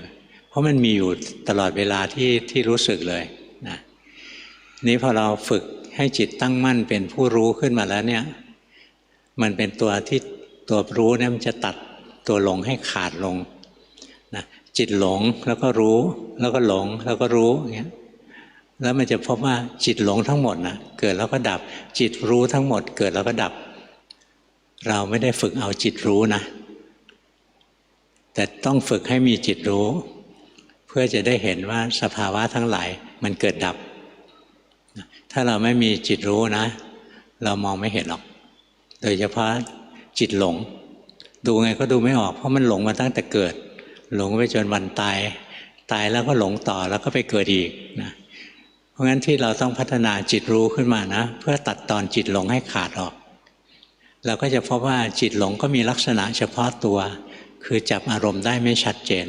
เพราะมันมีอยู่ตลอดเวลาที่รู้สึกเลยนะนี้พอเราฝึกให้จิตตั้งมั่นเป็นผู้รู้ขึ้นมาแล้วเนี่ยมันเป็นตัวที่ตัวรู้เนี่ยมันจะตัดตัวหลงให้ขาดลงนะจิตหลงแล้วก็รู้แล้วก็หลงแล้วก็รู้อย่างเงี้ยแล้วมันจะพบว่าจิตหลงทั้งหมดนะเกิดแล้วก็ดับจิตรู้ทั้งหมดเกิดแล้วก็ดับเราไม่ได้ฝึกเอาจิตรู้นะแต่ต้องฝึกให้มีจิตรู้เพื่อจะได้เห็นว่าสภาวะทั้งหลายมันเกิดดับถ้าเราไม่มีจิตรู้นะเรามองไม่เห็นหรอกโดยเฉพาะจิตหลงดูไงก็ดูไม่ออกเพราะมันหลงมาตั้งแต่เกิดหลงไปจนวันตายแล้วก็หลงต่อแล้วก็ไปเกิดอีกนะเพราะงั้นที่เราต้องพัฒนาจิตรู้ขึ้นมานะเพื่อตัดตอนจิตหลงให้ขาดออกเราก็จะพบว่าจิตหลงก็มีลักษณะเฉพาะตัวคือจับอารมณ์ได้ไม่ชัดเจน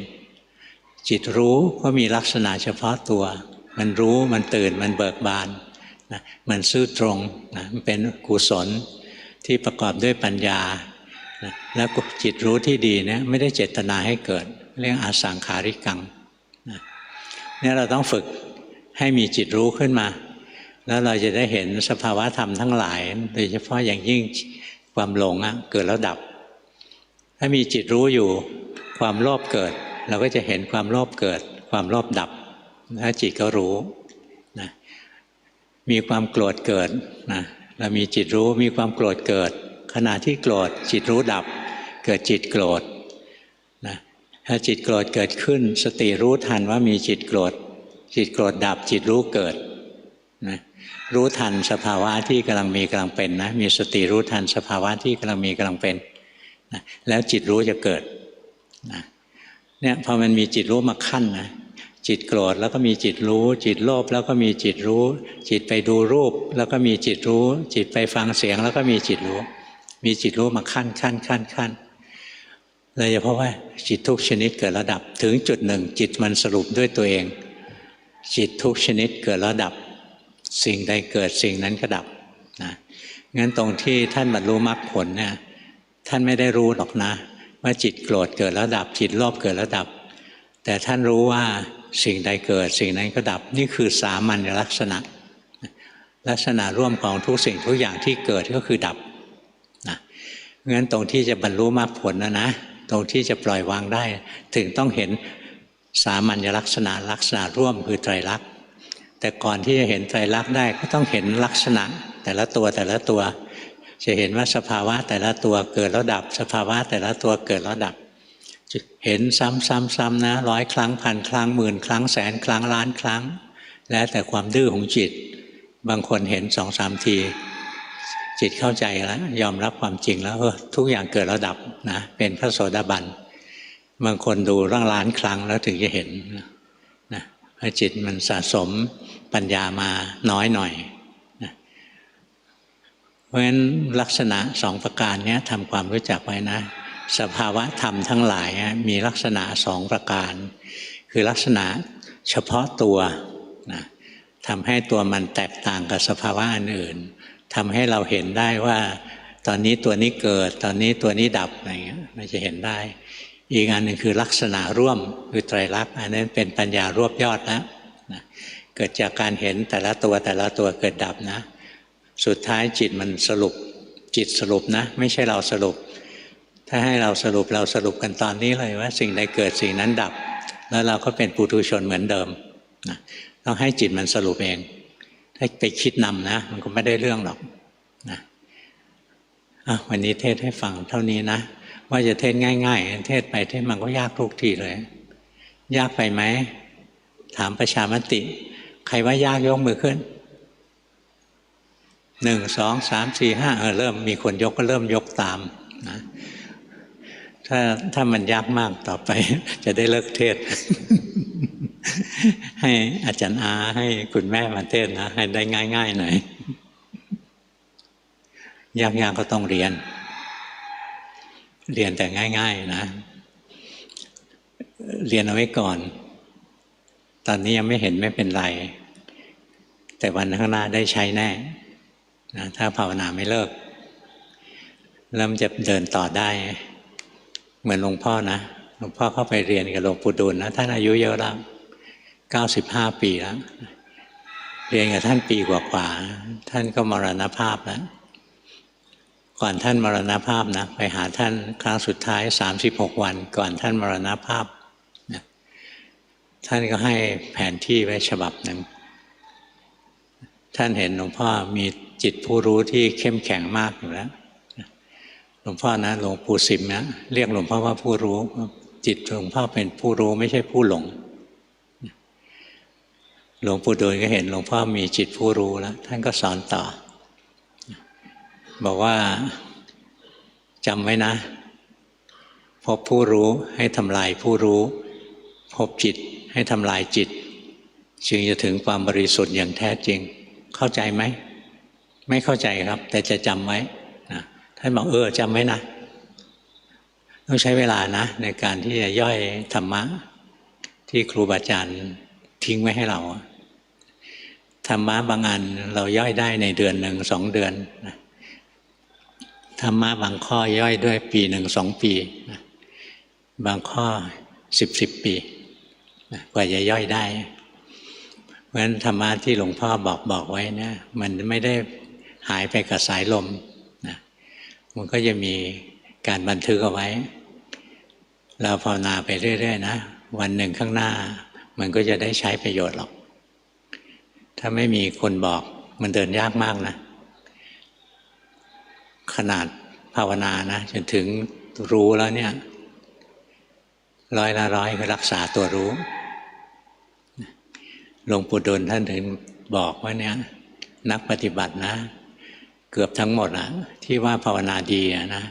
จิตรู้ก็มีลักษณะเฉพาะตัวมันรู้มันตื่นมันเบิกบานนะมันซื่อตรงนะมันเป็นกุศลที่ประกอบด้วยปัญญานะแล้วจิตรู้ที่ดีเนี่ยไม่ได้เจตนาให้เกิดเรียกอาสังขาริกังนะเนี่ยเราต้องฝึกให้มีจิตรู้ขึ้นมาแล้วเราจะได้เห็นสภาวะธรรมทั้งหลายโดยเฉพาะอย่างยิ่งความหลงเกิดแล้วดับถ้ามีจิตรู้อยู่ความโลภเกิดเราก็จะเห็นความโลภเกิดความโลภดับแล้วจิตก็รู้นะมีความโกรธเกิดนะเรามีจิตรู้มีความโกรธเกิดขณะที่โกรธจิตรู้ดับเกิดจิตโกรธนะ ถ้าจิตโกรธเกิดขึ้นสติรู้ทันว่ามีจิตโกรธจิตโกรธดับจิตรู้เกิดนะรู้ทันสภาวะที่กำลังมีกำลังเป็นนะมีสติรู้ทันสภาวะที่กำลังมีกำลังเป็นนะแล้วจิตรู้จะเกิดนะเนี่ยพอมันมีจิตรู้มาขั้นนะจิตโกรธแล้วก็มีจิตรู้จิตโลภแล้วก็มีจิตรู้จิตไปดูรูปแล้วก็มีจิตรู้จิตไปฟังเสียงแล้วก็มีจิตรู้มีจิตรู้มาขั้นเลยเพราะว่าจิตทุกชนิดเกิดระดับถึงจุดหนึ่งจิตมันสรุปด้วยตัวเองจิตทุกชนิดเกิดระดับสิ่งใดเกิดสิ่งนั้นก็ดับนะงั้นตรงที่ท่านบรรลุมรรคผลเนี่ยท่านไม่ได้รู้หรอกนะว่าจิตโกรธเกิดแล้วดับจิตโลภเกิดแล้วดับแต่ท่านรู้ว่าสิ่งใดเกิดสิ่งนั้นก็ดับนี่คือสามัญลักษณะลักษณะร่วมของทุกสิ่งทุกอย่างที่เกิดก็คือดับนะงั้นตรงที่จะบรรลุมรรคผลนะตรงที่จะปล่อยวางได้ถึงต้องเห็นสามัญลักษณะร่วมคือไตรลักษณ์แต่ก่อนที่จะเห็นไตรลักษณ์ได้ก็ต้องเห็นลักษณะแต่ละตัวจะเห็นว่าสภาวะแต่ละตัวเกิดแล้วดับสภาวะแต่ละตัวเกิดแล้วดับเห็นซ้ำๆนะ100 ครั้งพันครั้งหมื่นครั้งแสนครั้งล้านครั้งแล้วแต่ความดื้อของจิตบางคนเห็น2-3 ทีจิตเข้าใจแล้วยอมรับความจริงแล้วทุกอย่างเกิดแล้วดับนะเป็นพระโสดาบันบางคนดูร่างล้านครั้งแล้วถึงจะเห็นนะเพราะจิตมันสะสมปัญญามาน้อยหน่อยนะเพราะฉะนั้นลักษณะ2 ประการนี้ทำความรู้จักไว้นะสภาวะธรรมทั้งหลายมีลักษณะ2 ประการคือลักษณะเฉพาะตัวนะทำให้ตัวมันแตกต่างกับสภาวะอื่นทำให้เราเห็นได้ว่าตอนนี้ตัวนี้เกิดตอนนี้ตัวนี้ดับอะไรเงี้ยมันจะเห็นได้อีกอันหนึ่งคือลักษณะร่วมคือไตรลักษณ์อันนั้นเป็นปัญญารวบยอดแล้วนะเกิดจากการเห็นแต่ละตัวเกิดดับนะสุดท้ายจิตมันสรุปจิตสรุปนะไม่ใช่เราสรุปถ้าให้เราสรุปกันตอนนี้เลยว่าสิ่งใดเกิดสิ่งนั้นดับแล้วเราก็เป็นปุถุชนเหมือนเดิมนะต้องให้จิตมันสรุปเองถ้าไปคิดนำนะมันก็ไม่ได้เรื่องหรอกนะวันนี้เทศให้ฟังเท่านี้นะว่าจะเทศง่ายๆเทศไปเทศมันก็ยากทุกทีเลยยากไปไหมถามประชามติใครว่ายากยกมือขึ้น1 2 3 4 5เริ่มมีคนยกก็เริ่มยกตามนะถ้ามันยากมากต่อไปจะได้เลิกเทศ ให้อาจารย์อาให้คุณแม่มาเทศนะให้ได้ง่ายๆหน่อยยากๆก็ต้องเรียนแต่ง่ายๆนะเรียนเอาไว้ก่อนตอนนี้ยังไม่เห็นไม่เป็นไรแต่วันข้างหน้าได้ใช้แน่นะถ้าภาวนาไม่เลิกแล้วมันจะเดินต่อได้เหมือนหลวงพ่อนะหลวงพ่อเข้าไปเรียนกับหลวงปู่ดูลนะท่านอายุเยอะแล้ว95 ปีแล้วเรียนกับท่านปีกว่าท่านก็มรณภาพแล้วก่อนท่านมรณภาพนะไปหาท่านครั้งสุดท้าย36 วันก่อนท่านมรณภาพนะท่านก็ให้แผนที่ไว้ฉบับหนึ่งท่านเห็นหลวงพ่อมีจิตผู้รู้ที่เข้มแข็งมากอยู่แล้วหลวงพ่อนะหลวงปู่สิมนะเรียกหลวงพ่อว่าผู้รู้จิตหลวงพ่อเป็นผู้รู้ไม่ใช่ผู้หลงหลวงปู่ดูลก็เห็นหลวงพ่อมีจิตผู้รู้แล้วท่านก็สอนต่อบอกว่าจำไว้นะพบผู้รู้ให้ทำลายผู้รู้พบจิตให้ทำลายจิตจึงจะถึงความบริสุทธิ์อย่างแท้จริงเข้าใจไหมไม่เข้าใจครับแต่จะจำไว้นะท่านบอกจำไว้นะต้องใช้เวลานะในการที่จะย่อยธรรมะที่ครูบาอาจารย์ทิ้งไว้ให้เราธรรมะบางอันเราย่อยได้ในเดือน 1 2 เดือนนะธรรมะบางข้อย่อยด้วยปี 1 2 ปีนะบางข้อ10 ปีนะกว่าจะย่อยได้เพราะฉะนั้นธรรมะที่หลวงพ่อบอกไว้นะมันไม่ได้หายไปกับสายลมนะมันก็จะมีการบันทึกเอาไว้เราภาวนาไปเรื่อยๆนะวันหนึ่งข้างหน้ามันก็จะได้ใช้ประโยชน์หรอกถ้าไม่มีคนบอกมันเดินยากมากนะขนาดภาวนานะจนถึงรู้แล้วเนี่ย 100 ละ 100คือรักษาตัวรู้หลวงปู่ดูลท่านถึงบอกว่าเนี่ยนักปฏิบัตินะเกือบทั้งหมดอะที่ว่าภาวนาดีนะ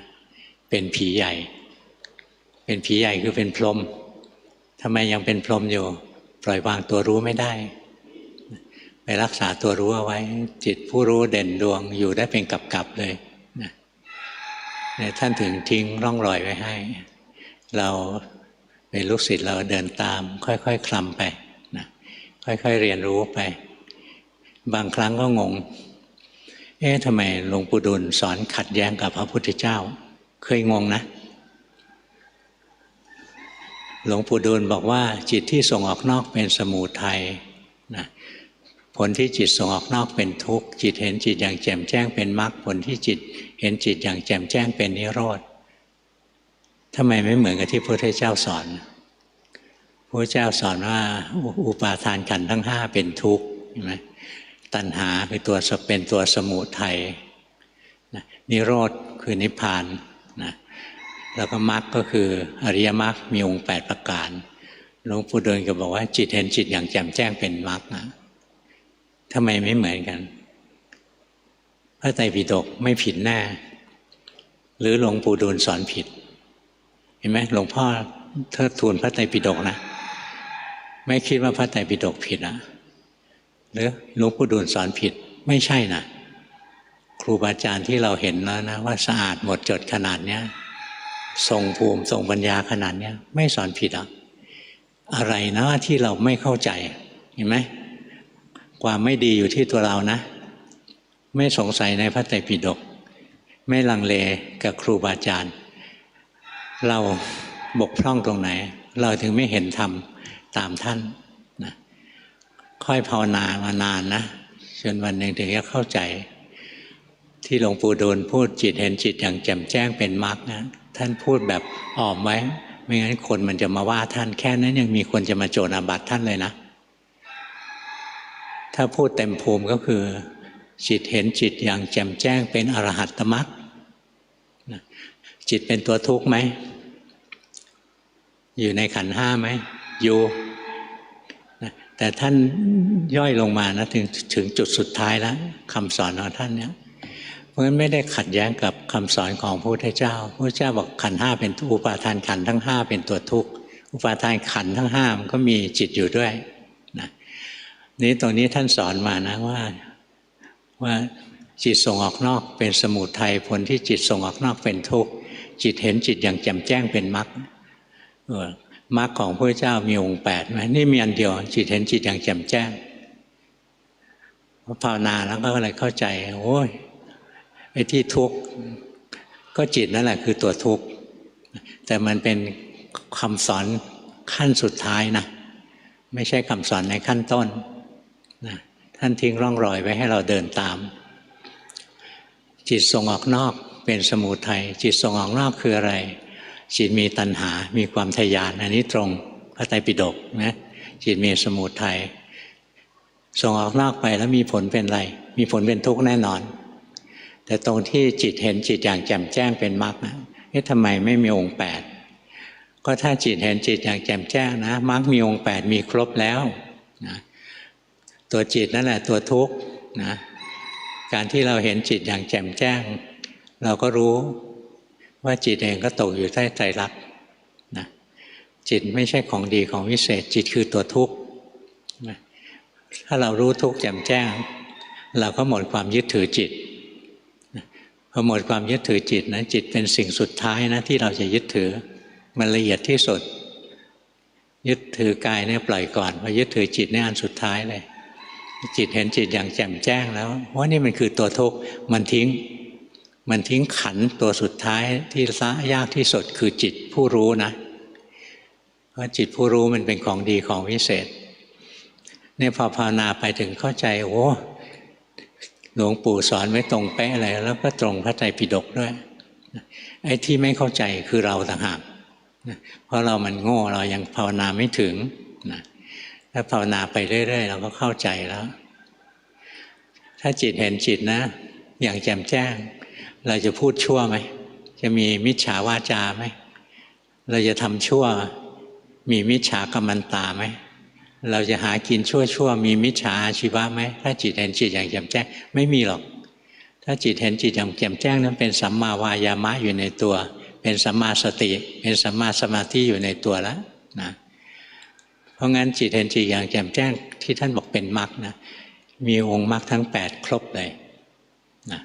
เป็นผีใหญ่เป็นผีใหญ่คือเป็นพรหมทำไมยังเป็นพรหมอยู่ปล่อยวางตัวรู้ไม่ได้ไปรักษาตัวรู้เอาไว้จิตผู้รู้เด่นดวงอยู่ได้เป็นกับๆเลยนะท่านถึงทิ้งร่องรอยไว้ให้เราเป็นลูกศิษย์เราเดินตามค่อยๆคลำไปนะค่อยๆเรียนรู้ไปบางครั้งก็งงทำไมหลวงปู่ดูลสอนขัดแย้งกับพระพุทธเจ้าเคยงงนะหลวงปู่ดูลบอกว่าจิตที่ส่งออกนอกเป็นสมุทัยนะผลที่จิตส่งออกนอกเป็นทุกข์จิตเห็นจิตอย่างแจ่มแจ้งเป็นมรรคผลที่จิตเห็นจิตอย่างแจ่มแจ้งเป็นนิโรธทำไมไม่เหมือนกับที่พระพุทธเจ้าสอนพระเจ้าสอนว่าอุปาทานขันธ์ทั้ง5เป็นทุกข์เห็นไหมตัณหาคือเป็นตัวสมุทัยนิโรธคือนิพพานนะแล้วก็มรรคก็คืออริยมรรคมีองค์8ประการหลวงปู่ดูลก็บอกว่าจิตเห็นจิตอย่างแจ่มแจ้งเป็นมรรคนะทำไมไม่เหมือนกันพระไตรปิฎกไม่ผิดแน่หรือหลวงปู่ดูลสอนผิดเห็นไหมหลวงพ่อเทิดทูนพระไตรปิฎกนะไม่คิดว่าพระไตรปิฎกผิดนะหรือหลวงปู่ดูลสอนผิดไม่ใช่นะครูบาอาจารย์ที่เราเห็นแล้วนะว่าสะอาดหมดจดขนาดเนี้ยทรงภูมิทรงปัญญาขนาดเนี้ยไม่สอนผิดอะไรนะที่เราไม่เข้าใจเห็นไหมความไม่ดีอยู่ที่ตัวเรานะไม่สงสัยในพระไตรปิฎกไม่ลังเลกับครูบาอาจารย์เราบกพร่องตรงไหนเราถึงไม่เห็นธรรมตามท่านนะค่อยภาวนามานานนะจนวันหนึ่งถึงจะเข้าใจที่หลวงปู่ดูลพูดจิตเห็นจิตอย่างแจ่มแจ้งเป็นมรรคนะท่านพูดแบบอ้อมไว้ไม่งั้นคนมันจะมาว่าท่านแค่นั้นยังมีคนจะมาโจรอาบัติท่านเลยนะถ้าพูดเต็มภูมิก็คือจิตเห็นจิตอย่างแจ่มแจ้งเป็นอรหัตตมรรคจิตเป็นตัวทุกข์ไหมอยู่ในขันธ์5ไหมอยู่แต่ท่านย่อยลงมานะถึงจุดสุดท้ายแล้วคำสอนของท่านเนี่ยเพราะฉะนั้นไม่ได้ขัดแย้งกับคำสอนของพระพุทธเจ้าพระพุทธเจ้าบอกขันธ์5เป็นอุปาทานขันธ์ทั้ง5เป็นตัวทุกข์อุปาทานขันธ์ทั้ง5มันก็มีจิตอยู่ด้วยนะนี้ตรงนี้ท่านสอนมานะว่าจิตส่งออกนอกเป็นสมุทัยผลที่จิตส่งออกนอกเป็นทุกข์จิตเห็นจิตอย่างแจ่มแจ้งเป็นมรรคมรรคของพระเจ้ามีองค์8ไหมนี่มีอันเดียวจิตเห็นจิตอย่างแจ่มแจ้งภาวนาแล้วก็เลยเข้าใจโอ้ยไอ้ที่ทุกข์ก็จิตนั่นแหละคือตัวทุกข์แต่มันเป็นคำสอนขั้นสุดท้ายนะไม่ใช่คำสอนในขั้นต้นนะท่านทิ้งร่องรอยไว้ให้เราเดินตามจิตส่งออกนอกเป็นสมุทัยจิตส่งออกนอกคืออะไรจิตมีตัณหามีความทะยานอันนี้ตรงพระไตรปิฎกนะจิตมีสมุทัยส่งออกนอกไปแล้วมีผลเป็นอะไรมีผลเป็นทุกข์แน่นอนแต่ตรงที่จิตเห็นจิตอย่างแจ่มแจ้งเป็นมรรคนะทำไมไม่มีองค์8ก็ถ้าจิตเห็นจิตอย่างแจ่มแจ้งนะมรรคมีองค์8มีครบแล้วนะตัวจิตนั่นแหละตัวทุกข์นะการที่เราเห็นจิตอย่างแจ่มแจ้งเราก็รู้ว่าจิตเองก็ตกอยู่ใต้ไตรลักษณ์นะจิตไม่ใช่ของดีของวิเศษจิตคือตัวทุกข์นะถ้าเรารู้ทุกข์แจ่มแจ้งเราก็หมดความยึดถือจิตพอหมดความยึดถือจิตนะจิตเป็นสิ่งสุดท้ายนะที่เราจะยึดถือมันละเอียดที่สุดยึดถือกายเนี่ยปล่อยก่อนพอยึดถือจิตเนี่ยอันสุดท้ายเลยจิตเห็นจิตอย่างแจ่มแจ้งแล้วว่านี่มันคือตัวทุกข์มันทิ้งขันธ์ตัวสุดท้ายที่ละยากที่สุดคือจิตผู้รู้นะเพราะจิตผู้รู้มันเป็นของดีของวิเศษเนี่ยพอภาวนาไปถึงเข้าใจโอ้หลวงปู่สอนไว้ตรงเป๊ะอะไรแล้วก็ตรงพระไตรปิฎกด้วยไอ้ที่ไม่เข้าใจคือเราต่างหากเพราะเรามันโง่เรายังภาวนาไม่ถึงนะถ้าภาวนาไปเรื่อยๆเราก็เข้าใจแล้วถ้าจิตเห็นจิตนะอย่างแจ่มแจ้งเราจะพูดชั่วไหมจะมีมิจฉาวาจาไหมเราจะทำชั่ว มีมิจฉากรรมันตาไหมเราจะหากินชั่วมีมิจฉาอาชีวะไหมถ้าจิตเห็นจิตอย่างแจ่มแจ้งไม่มีหรอกถ้าจิตเห็นจิตอย่างแจ่มแจ้งนั้นเป็นสัมมาวายามะอยู่ในตัวเป็นสัมมาสติเป็นสัมมาสมาธิอยู่ในตัวแล้วนะเพราะงั้นจิตเห็นจิตอย่างแจ่มแจ้งที่ท่านบอกเป็นมรรคนะมีองค์มรรคทั้ง8ครบเลยนะ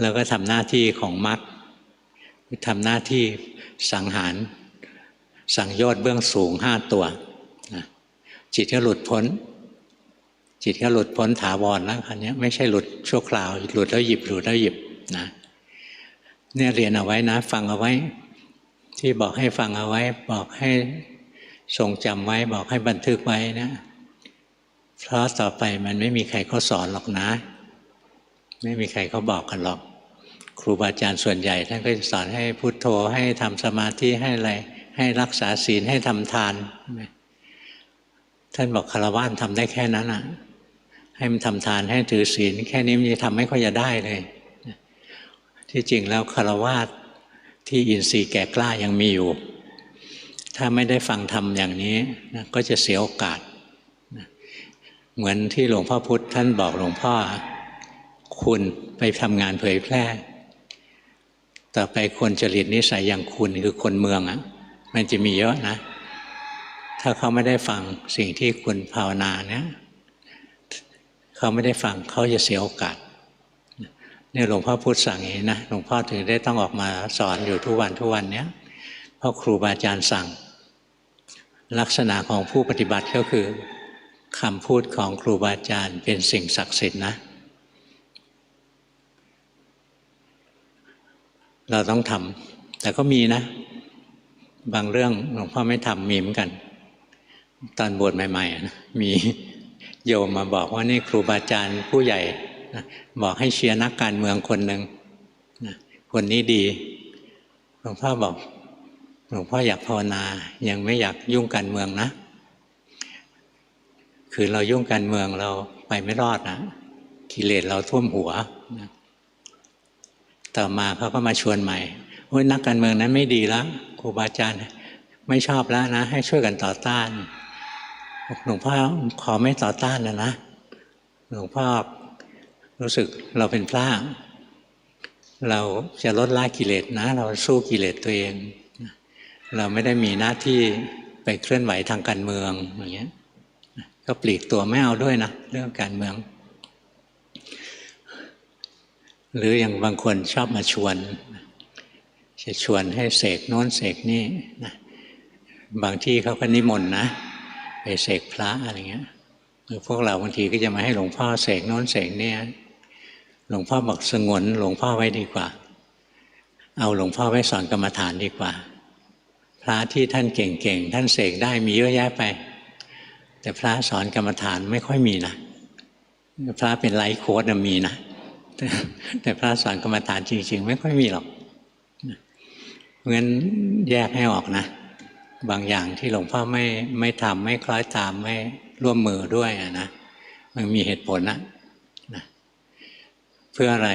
แล้วก็ทำหน้าที่ของมรรคทำหน้าที่สังหารสังโยชน์เบื้องสูง5ตัวนะจิตก็หลุดพ้นจิตก็หลุดพ้นถาวรแล้วคราวนี้ไม่ใช่หลุดชั่วคราวหลุดแล้วหยิบหลุดแล้วหยิบนะเนี่ยเรียนเอาไว้นะฟังเอาไว้ที่บอกให้ฟังเอาไว้บอกให้ทรงจำไว้บอกให้บันทึกไว้นะเพราะต่อไปมันไม่มีใครเขาสอนหรอกนะไม่มีใครเขาบอกกันหรอกครูบาอาจารย์ส่วนใหญ่ท่านก็จะสอนให้พุทโธให้ทำสมาธิให้อะไรให้รักษาศีลให้ทำทานท่านบอกฆราวาสทำได้แค่นั้นอ่ะให้มันทำทานให้ถือศีลแค่นี้มันจะทำไม่ค่อยจะได้เลยที่จริงแล้วฆราวาสที่อินทรีย์แก่กล้ายังมีอยู่ถ้าไม่ได้ฟังธรรมอย่างนี้นะก็จะเสียโอกาสนะเหมือนที่หลวงพ่อพุธท่านบอกหลวงพ่อคุณไปทำงานเผยแพร่ต่อไปคนจริตนิสัยอย่างคุณคือคนเมืองอ่ะมันจะมีเยอะนะถ้าเขาไม่ได้ฟังสิ่งที่คุณภาวนาเนี่ยเขาไม่ได้ฟังเขาจะเสียโอกาสเนี่ยหลวงพ่อพูดสั่งอย่างนี้นะหลวงพ่อถึงได้ต้องออกมาสอนอยู่ทุกวันเนี้ยเพราะครูบาอาจารย์สั่งลักษณะของผู้ปฏิบัติก็คือคำพูดของครูบาอาจารย์เป็นสิ่งศักดิ์สิทธิ์นะเราต้องทำแต่ก็มีนะบางเรื่องหลวงพ่อไม่ทำมีเหมือนกันตอนบวชใหม่ๆนะมีโยมมาบอกว่านี่ครูบาอาจารย์ผู้ใหญ่นะบอกให้เชียร์นักการเมืองคนหนึ่งนะคนนี้ดีหลวงพ่อบอกหลวงพ่ออยากภาวนายังไม่อยากยุ่งการเมืองนะคือเรายุ่งการเมืองเราไปไม่รอดนะกิเลสเราท่วมหัวนะต่อมาเขาก็มาชวนใหม่โอ้ยนักการเมืองนั้นไม่ดีแล้วครูบาอาจารย์ไม่ชอบแล้วนะให้ช่วยกันต่อต้านหลวงพ่อขอไม่ต่อต้านนะหลวงพ่อรู้สึกเราเป็นพระเราจะลดละกิเลสนะเราสู้กิเลสตัวเองเราไม่ได้มีหน้าที่ไปเคลื่อนไหวทางการเมืองอย่างเงี้ยก็ปลีกตัวไม่เอาด้วยนะเรื่องการเมืองหรืออย่างบางคนชอบมาชวนจะชวนให้เสกโน้นเสกนี่นะบางที่เขาก็นิมนต์นะไปเสกพระอะไรเงี้ยพวกเราบางทีก็จะมาให้หลวงพ่อเสกโน้นเสกนี่หลวงพ่อบอกสงวนหลวงพ่อไว้ดีกว่าเอาหลวงพ่อไว้สอนกรรมฐานดีกว่าพระที่ท่านเก่งๆท่านเสกได้มีเยอะแยะไปแต่พระสอนกรรมฐานไม่ค่อยมีนะพระเป็นไลฟ์โค้ชมีนะแต่พระสอนกรรมฐานจริงๆไม่ค่อยมีหรอกเพราะงั้นแยกให้ออกนะบางอย่างที่หลวงพ่อไม่ทำไม่คล้อยตามไม่ร่วมมือด้วยนะมันมีเหตุผลนะเพื่ออะไร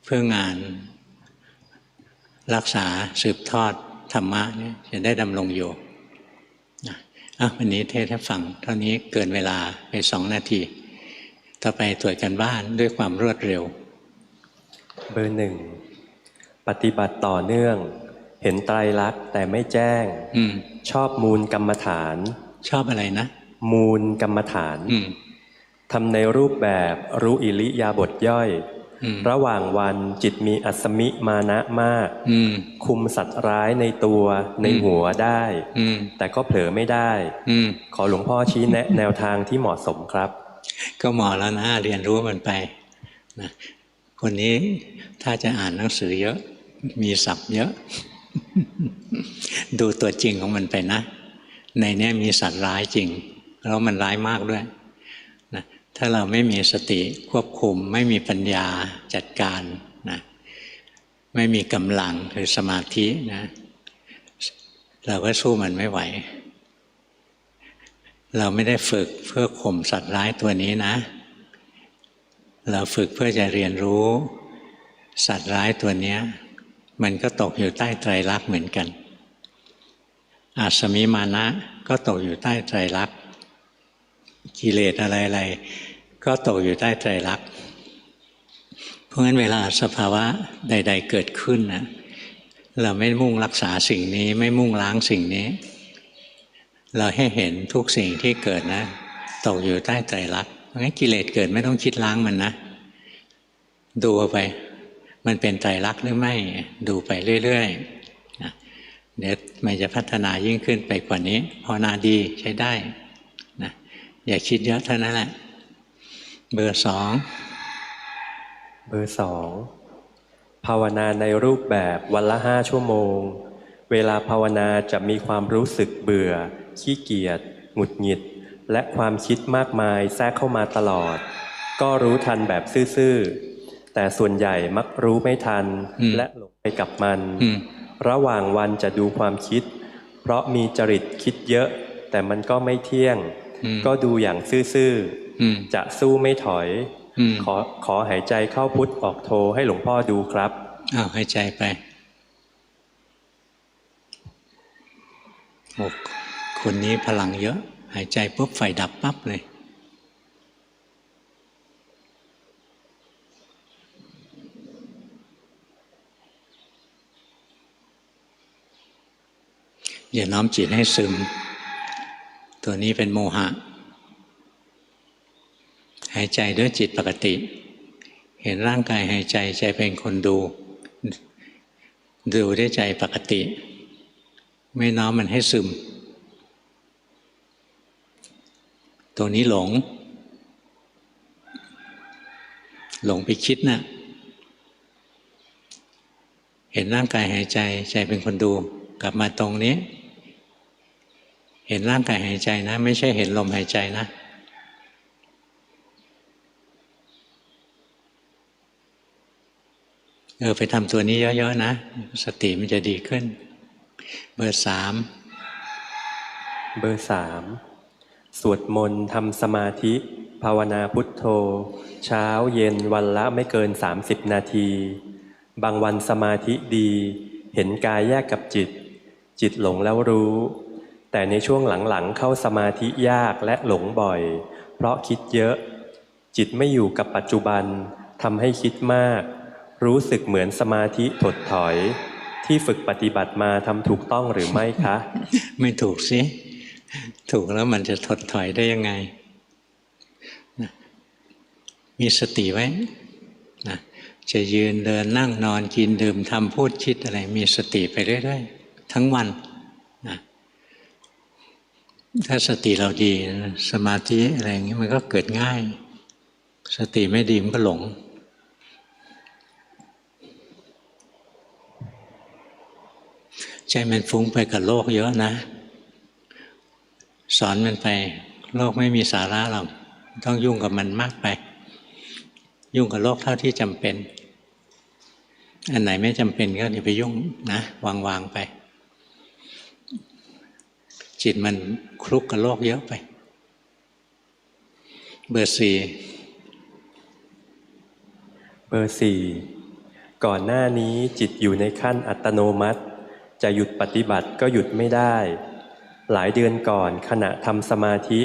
เพื่องานรักษาสืบทอดธรรมะเนี่ยจะได้ดำรงอยู่วันนี้เทศให้ฟังเท่านี้เกินเวลาไป2 นาทีต่อไปตรวจกันบ้านด้วยความรวดเร็วเบอร์ 1ปฏิบัติต่อเนื่องเห็นไตรลักษณ์แต่ไม่แจ้งชอบมูลกรรมฐานชอบอะไรนะมูลกรรมฐานทำในรูปแบบรู้อิริยาบถย่อยระหว่างวันจิตมีอัสมิมานะมากคุมสัตว์ร้ายในตัวในหัวได้แต่ก็เผลอไม่ได้ขอหลวงพ่อชี้แนะแนวทางที่เหมาะสมครับก็เหมาะแล้วนะเรียนรู้มันไปนะคนนี้ถ้าจะอ่านหนังสือเยอะมีศัพท์เยอะ ดูตัวจริงของมันไปนะในนี้มีสัตว์ร้ายจริงแล้วมันร้ายมากด้วยนะถ้าเราไม่มีสติควบคุมไม่มีปัญญาจัดการนะไม่มีกำลังหรือสมาธินะเราก็สู้มันไม่ไหวเราไม่ได้ฝึกเพื่อข่มสัตว์ร้ายตัวนี้นะเราฝึกเพื่อจะเรียนรู้สัตว์ร้ายตัวนี้มันก็ตกอยู่ใต้ไตรลักษณ์เหมือนกัน อาสมิมานะก็ตกอยู่ใต้ไตรลักษณ์กิเลสอะไรๆก็ตกอยู่ใต้ไตรลักษณ์เพราะงั้นเวลาสภาวะใดๆเกิดขึ้นนะเราไม่มุ่งรักษาสิ่งนี้ไม่มุ่งล้างสิ่งนี้เราให้เห็นทุกสิ่งที่เกิดนะตกอยู่ใต้ไตรลักษณ์เพราะงั้นกิเลสเกิดไม่ต้องคิดล้างมันนะดูไปมันเป็นไตรลักษณ์หรือไม่ดูไปเรื่อยๆนะเดี๋ยวมันจะพัฒนายิ่งขึ้นไปกว่านี้ภาวนาดีใช้ได้นะอย่าคิดเยอะเท่านั้นแหละเบอร์สองภาวนาในรูปแบบวันละ5 ชั่วโมงเวลาภาวนาจะมีความรู้สึกเบื่อขี้เกียจหงุดหงิดและความคิดมากมายแทรกเข้ามาตลอดก็รู้ทันแบบซื่อๆแต่ส่วนใหญ่มักรู้ไม่ทันและหลงไปกับมันระหว่างวันจะดูความคิดเพราะมีจริตคิดเยอะแต่มันก็ไม่เที่ยงก็ดูอย่างซื่อๆจะสู้ไม่ถอยขอหายใจเข้าพุทธออกโทให้หลวงพ่อดูครับหายใจไปโอ้คนนี้พลังเยอะหายใจปุ๊บไฟดับปั๊บเลยอย่าน้อมจิตให้ซึมตัวนี้เป็นโมหะหายใจด้วยจิตปกติเห็นร่างกายหายใจใจเป็นคนดูด้วยใจปกติไม่น้อมมันให้ซึมตัวนี้หลงไปคิดนะเห็นร่างกายหายใจใจเป็นคนดูกลับมาตรงนี้เห็นร่างกายหายใจนะไม่ใช่เห็นลมหายใจนะไปทำตัวนี้เยอะๆนะสติมันจะดีขึ้นเบอร์สามสวดมนต์ทำสมาธิภาวนาพุทโธเช้าเย็นวันละไม่เกิน30 นาทีบางวันสมาธิดีเห็นกายแยกกับจิตหลงแล้วรู้แต่ในช่วงหลังๆเข้าสมาธิยากและหลงบ่อยเพราะคิดเยอะจิตไม่อยู่กับปัจจุบันทำให้คิดมากรู้สึกเหมือนสมาธิถดถอยที่ฝึกปฏิบัติมาทำถูกต้องหรือไม่คะ ไม่ถูกสิถูกแล้วมันจะถดถอยได้ยังไงมีสติไว้นะจะยืนเดินนั่งนอนกินดื่มทำพูดคิดอะไรมีสติไปเรื่อยๆทั้งวันนะถ้าสติเราดีสมาธิอะไรอย่างนี้มันก็เกิดง่ายสติไม่ดีมันก็หลงใจมันฟุ้งไปกับโลกเยอะนะสอนมันไปโลกไม่มีสาระหรอกต้องยุ่งกับมันมากไปยุ่งกับโลกเท่าที่จำเป็นอันไหนไม่จำเป็นก็อย่าไปยุ่งนะวางไปจิตมันคลุกกับโลกเยอะไปเบอร์สี่ก่อนหน้านี้จิตอยู่ในขั้นอัตโนมัติจะหยุดปฏิบัติก็หยุดไม่ได้หลายเดือนก่อนขณะทำสมาธิ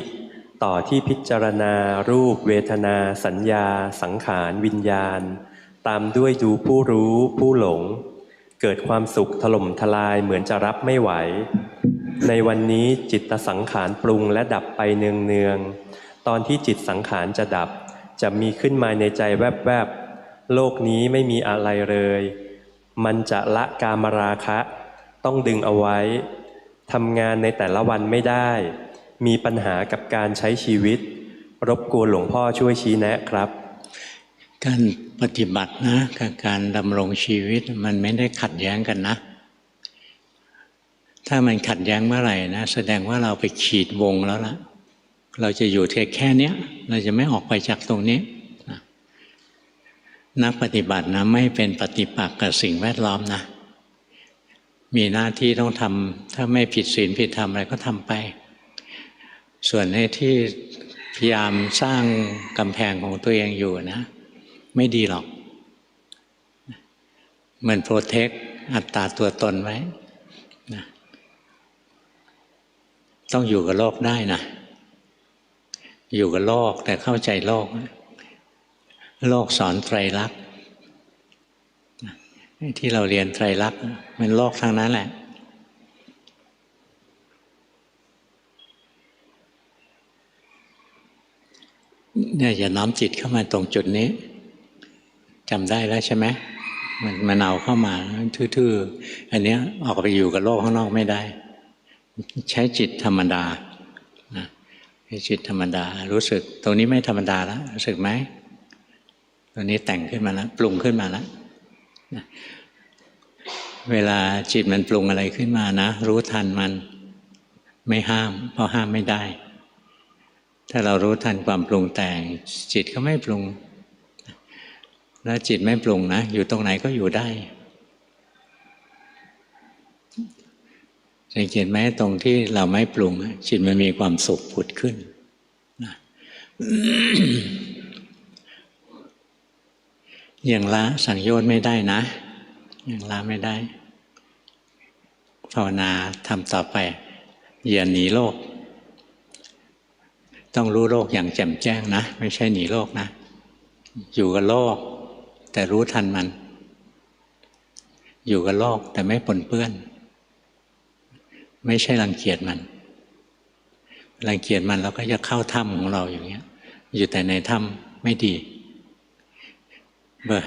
ต่อที่พิจารณารูปเวทนาสัญญาสังขารวิญญาณตามด้วยดูผู้รู้ผู้หลงเกิดความสุขถล่มทลายเหมือนจะรับไม่ไหวในวันนี้จิตสังขารปรุงและดับไปเนืองๆตอนที่จิตสังขารจะดับจะมีขึ้นมาในใจแวบๆโลกนี้ไม่มีอะไรเลยมันจะละกามราคะต้องดึงเอาไว้ทำงานในแต่ละวันไม่ได้มีปัญหากับการใช้ชีวิตรบกวนหลวงพ่อช่วยชี้แนะครับการปฏิบัตินะกับการดำรงชีวิตมันไม่ได้ขัดแย้งกันนะถ้ามันขัดแย้งเมื่อไหร่นะแสดงว่าเราไปขีดวงแล้วล่ะเราจะอยู่แค่นี้เราจะไม่ออกไปจากตรงนี้นักปฏิบัตินะไม่เป็นปฏิปักษ์กับสิ่งแวดล้อมนะมีหน้าที่ต้องทำถ้าไม่ผิดศีลผิดธรรมอะไรก็ทำไปส่วนในที่พยายามสร้างกำแพงของตัวเองอยู่นะไม่ดีหรอกมันโปรเทคอัตตาตัวตนไว้นะ ต้องอยู่กับโลกได้นะอยู่กับโลกแต่เข้าใจโลกโลกสอนไตรลักษณ์ที่เราเรียนไตรลักษณ์มันโลกทั้งนั้นแหละเนี่ยอย่าน้อมจิตเข้ามาตรงจุดนี้จำได้แล้วใช่ไหมมันเอาเข้ามาทื่อๆอันนี้ออกไปอยู่กับโลกข้างนอกไม่ได้ใช้จิตธรรมดาใช้จิตธรรมดารู้สึกตรงนี้ไม่ธรรมดาแล้วรู้สึกไหมตรงนี้แต่งขึ้นมาแล้วปรุงขึ้นมาแล้วเวลาจิตมันปรุงอะไรขึ้นมานะรู้ทันมันไม่ห้ามเพราะห้ามไม่ได้ถ้าเรารู้ทันความปรุงแต่งจิตก็ไม่ปรุงแล้วจิตไม่ปรุงนะอยู่ตรงไหนก็อยู่ได้สังเกตไหมตรงที่เราไม่ปรุงจิตมันมีความสุขผุดขึ้นนะ ยังละสังโยชน์ไม่ได้นะยังละไม่ได้ภาวนาทำต่อไปอย่าหนีโลกต้องรู้โลกอย่างแจ่มแจ้งนะไม่ใช่หนีโลกนะอยู่กับโลกแต่รู้ทันมันอยู่กับโลกแต่ไม่ปนเปื้อนไม่ใช่รังเกียจมันรังเกียจมันเราก็จะเข้าถ้ำของเราอย่างเงี้ยอยู่แต่ในถ้ำไม่ดีเบอร์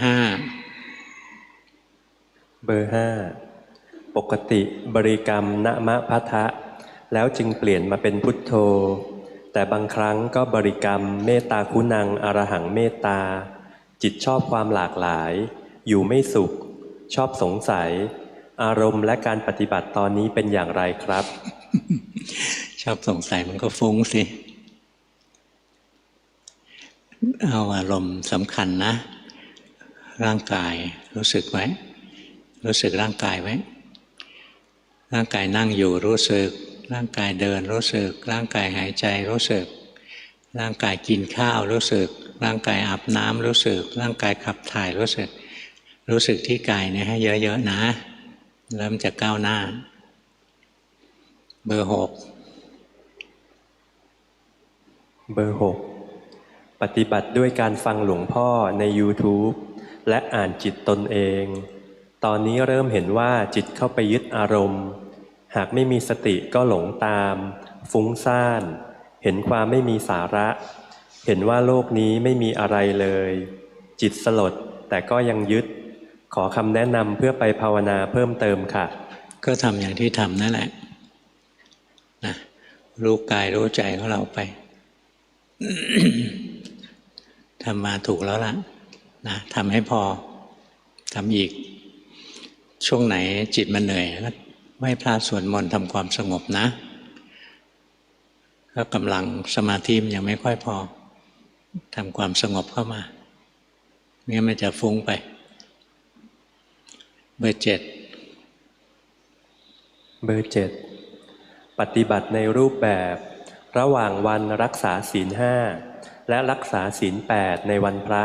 5ปกติบริกรรมนะมะพะทะแล้วจึงเปลี่ยนมาเป็นพุทโธแต่บางครั้งก็บริกรรมเมตตาคุณังอรหังเมตตาจิตชอบความหลากหลายอยู่ไม่สุขชอบสงสัยอารมณ์และการปฏิบัติตอนนี้เป็นอย่างไรครับ ชอบสงสัยมันก็ฟุ้งสิเอาอารมณ์สำคัญนะร่างกายรู้สึกไว้รู้สึกร่างกายไว้ร่างกายนั่งอยู่รู้สึกร่างกายเดินรู้สึกร่างกายหายใจรู้สึกร่างกายกินข้าวรู้สึกร่างกายอาบน้ำรู้สึกร่างกายขับถ่ายรู้สึกรู้สึกที่กายเนี่ยให้เยอะๆนะเริ่มจะก้าวหน้าเบอร์ 6ปฏิบัติด้วยการฟังหลวงพ่อใน YouTube และอ่านจิตตนเองตอนนี้เริ่มเห็นว่าจิตเข้าไปยึดอารมณ์หากไม่มีสติก็หลงตามฟุ้งซ่านเห็นความไม่มีสาระเห็นว่าโลกนี้ไม่มีอะไรเลยจิตสลดแต่ก็ยังยึดขอคำแนะนำเพื่อไปภาวนาเพิ่มเติมค่ะก็ทำอย่างที่ทำนั่นแหละนะรู้กายรู้ใจของเราไป ทำมาถูกแล้วล่ะนะทำให้พอทำอีกช่วงไหนจิตมันเหนื่อยแล้วไหว้พระสวดมนต์ทำความสงบนะก็กำลังสมาธิมันยังไม่ค่อยพอทำความสงบเข้ามาไม่งั้นมันจะฟุ้งไปเบอร์ 7ปฏิบัติในรูปแบบระหว่างวันรักษาศีล 5และรักษาศีล 8ในวันพระ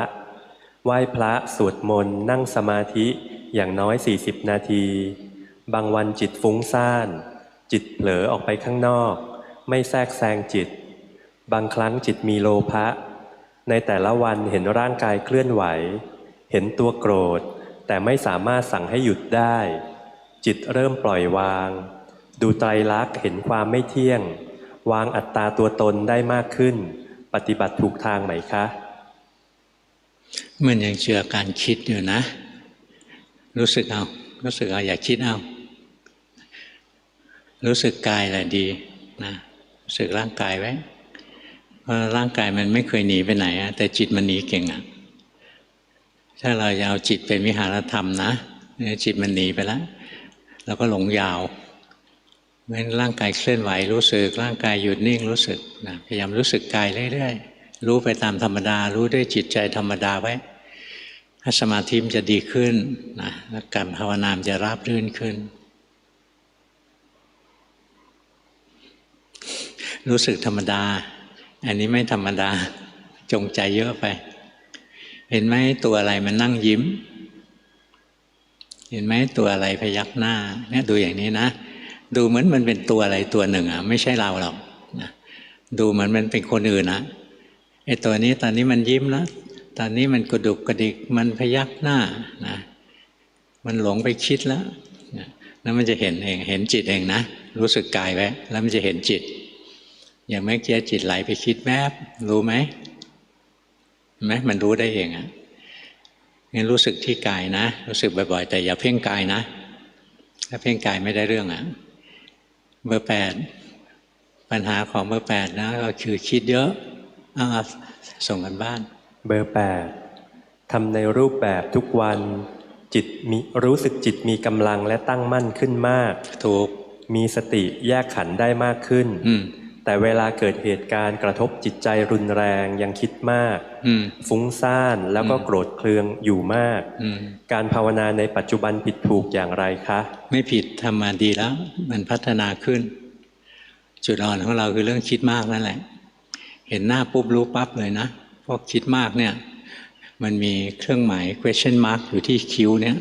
ไหว้พระสวดมนต์นั่งสมาธิอย่างน้อย40นาทีบางวันจิตฟุ้งซ่านจิตเผลอออกไปข้างนอกไม่แทรกแซงจิตบางครั้งจิตมีโลภะในแต่ละวันเห็นร่างกายเคลื่อนไหวเห็นตัวโกรธแต่ไม่สามารถสั่งให้หยุดได้จิตเริ่มปล่อยวางดูไตรลักษณ์เห็นความไม่เที่ยงวางอัตตาตัวตนได้มากขึ้นปฏิบัติถูกทางไหมคะมันยังเชื่อการคิดอยู่นะรู้สึกเอาอย่าคิดเอารู้สึกกายแหละดีนะรู้สึกร่างกายไว้เพราะร่างกายมันไม่เคยหนีไปไหนแต่จิตมันหนีเก่งถ้าเราจะเอาจิตเป็นวิหารธรรมนะจิตมันหนีไปแล้วเราก็หลงยาวเพราะฉะนั้นร่างกายเคลื่อนไหวรู้สึกร่างกายหยุดนิ่งรู้สึกนะพยายามรู้สึกกายเรื่อยๆรู้ไปตามธรรมดารู้ด้วยจิตใจธรรมดาไว้ถ้าสมาธิมันจะดีขึ้นนะและการภาวนามจะราบรื่นขึ้นรู้สึกธรรมดาอันนี้ไม่ธรรมดาจงใจเยอะไปเห็นไหมตัวอะไรมันนั่งยิ้มเห็นไหมตัวอะไรพยักหน้าเนี่ยดูอย่างนี้นะ ดูเหมือนมันเป็นตัวอะไรตัวหนึ่งอ่ะไม่ใช่เราหรอกนะดูเหมือนมันเป็นคนอื่นนะไอ้ตัวนี้ตอนนี้มันยิ้มแล้วตอนนี้มันกระดุกกระดิกมันพยักหน้านะมันหลงไปคิดแล้วนะแล้วมันจะเห็นเองเห็นจิตเองนะรู้สึกกายไว้แล้วมันจะเห็นจิตอย่างเมื่อกี้จิตไหลไปคิดแวบรู้ไหมมันรู้ได้เองอ่ะงั้นรู้สึกที่กายนะรู้สึกบ่อยๆแต่อย่าเพ่งกายนะถ้าเพ่งกายไม่ได้เรื่องอ่ะเบอร์ 8ปัญหาของเบอร์ 8นะก็คือคิดเยอะส่งกันบ้านเบอร์ 8ทำในรูปแบบทุกวันจิตมีรู้สึกจิตมีกำลังและตั้งมั่นขึ้นมากถูกมีสติแยกขันธ์ได้มากขึ้นแต่เวลาเกิดเหตุการณ์กระทบจิตใจรุนแรงยังคิดมากฟุ้งซ่านแล้วก็โกรธเคืองอยู่มากการภาวนาในปัจจุบันผิดถูกอย่างไรคะไม่ผิดทำมาดีแล้วมันพัฒนาขึ้นจุดอ่อนของเราคือเรื่องคิดมากนั่นแหละเห็นหน้าปุ๊บรู้ปั๊บเลยนะพวกคิดมากเนี่ยมันมีเครื่องหมาย question mark อยู่ที่คิ้วเนี่ย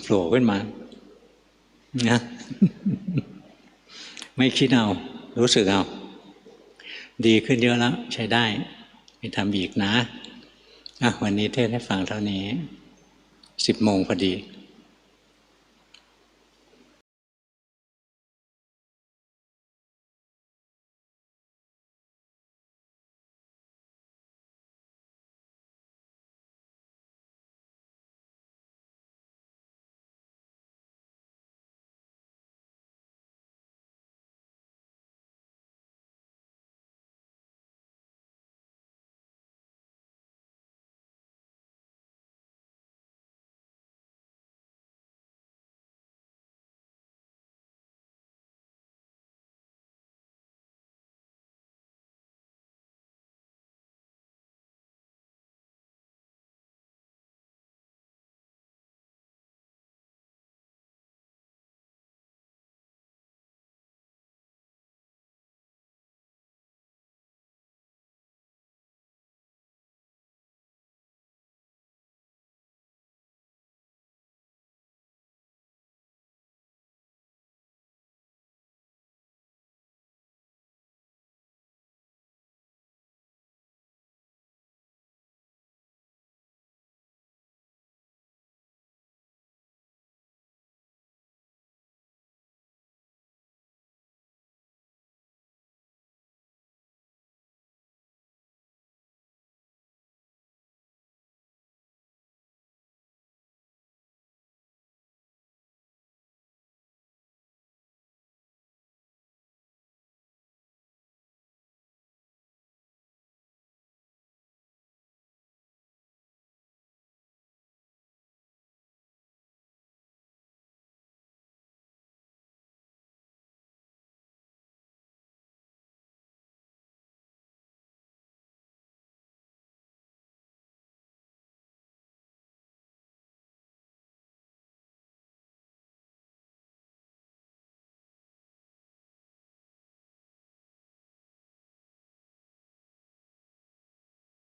โผล่ขึ้นมานะไม่คิดเอารู้สึกเอาดีขึ้นเยอะแล้วใช้ได้ไปทำอีกนะวันนี้เทศให้ฟังเท่านี้10 โมงพอดี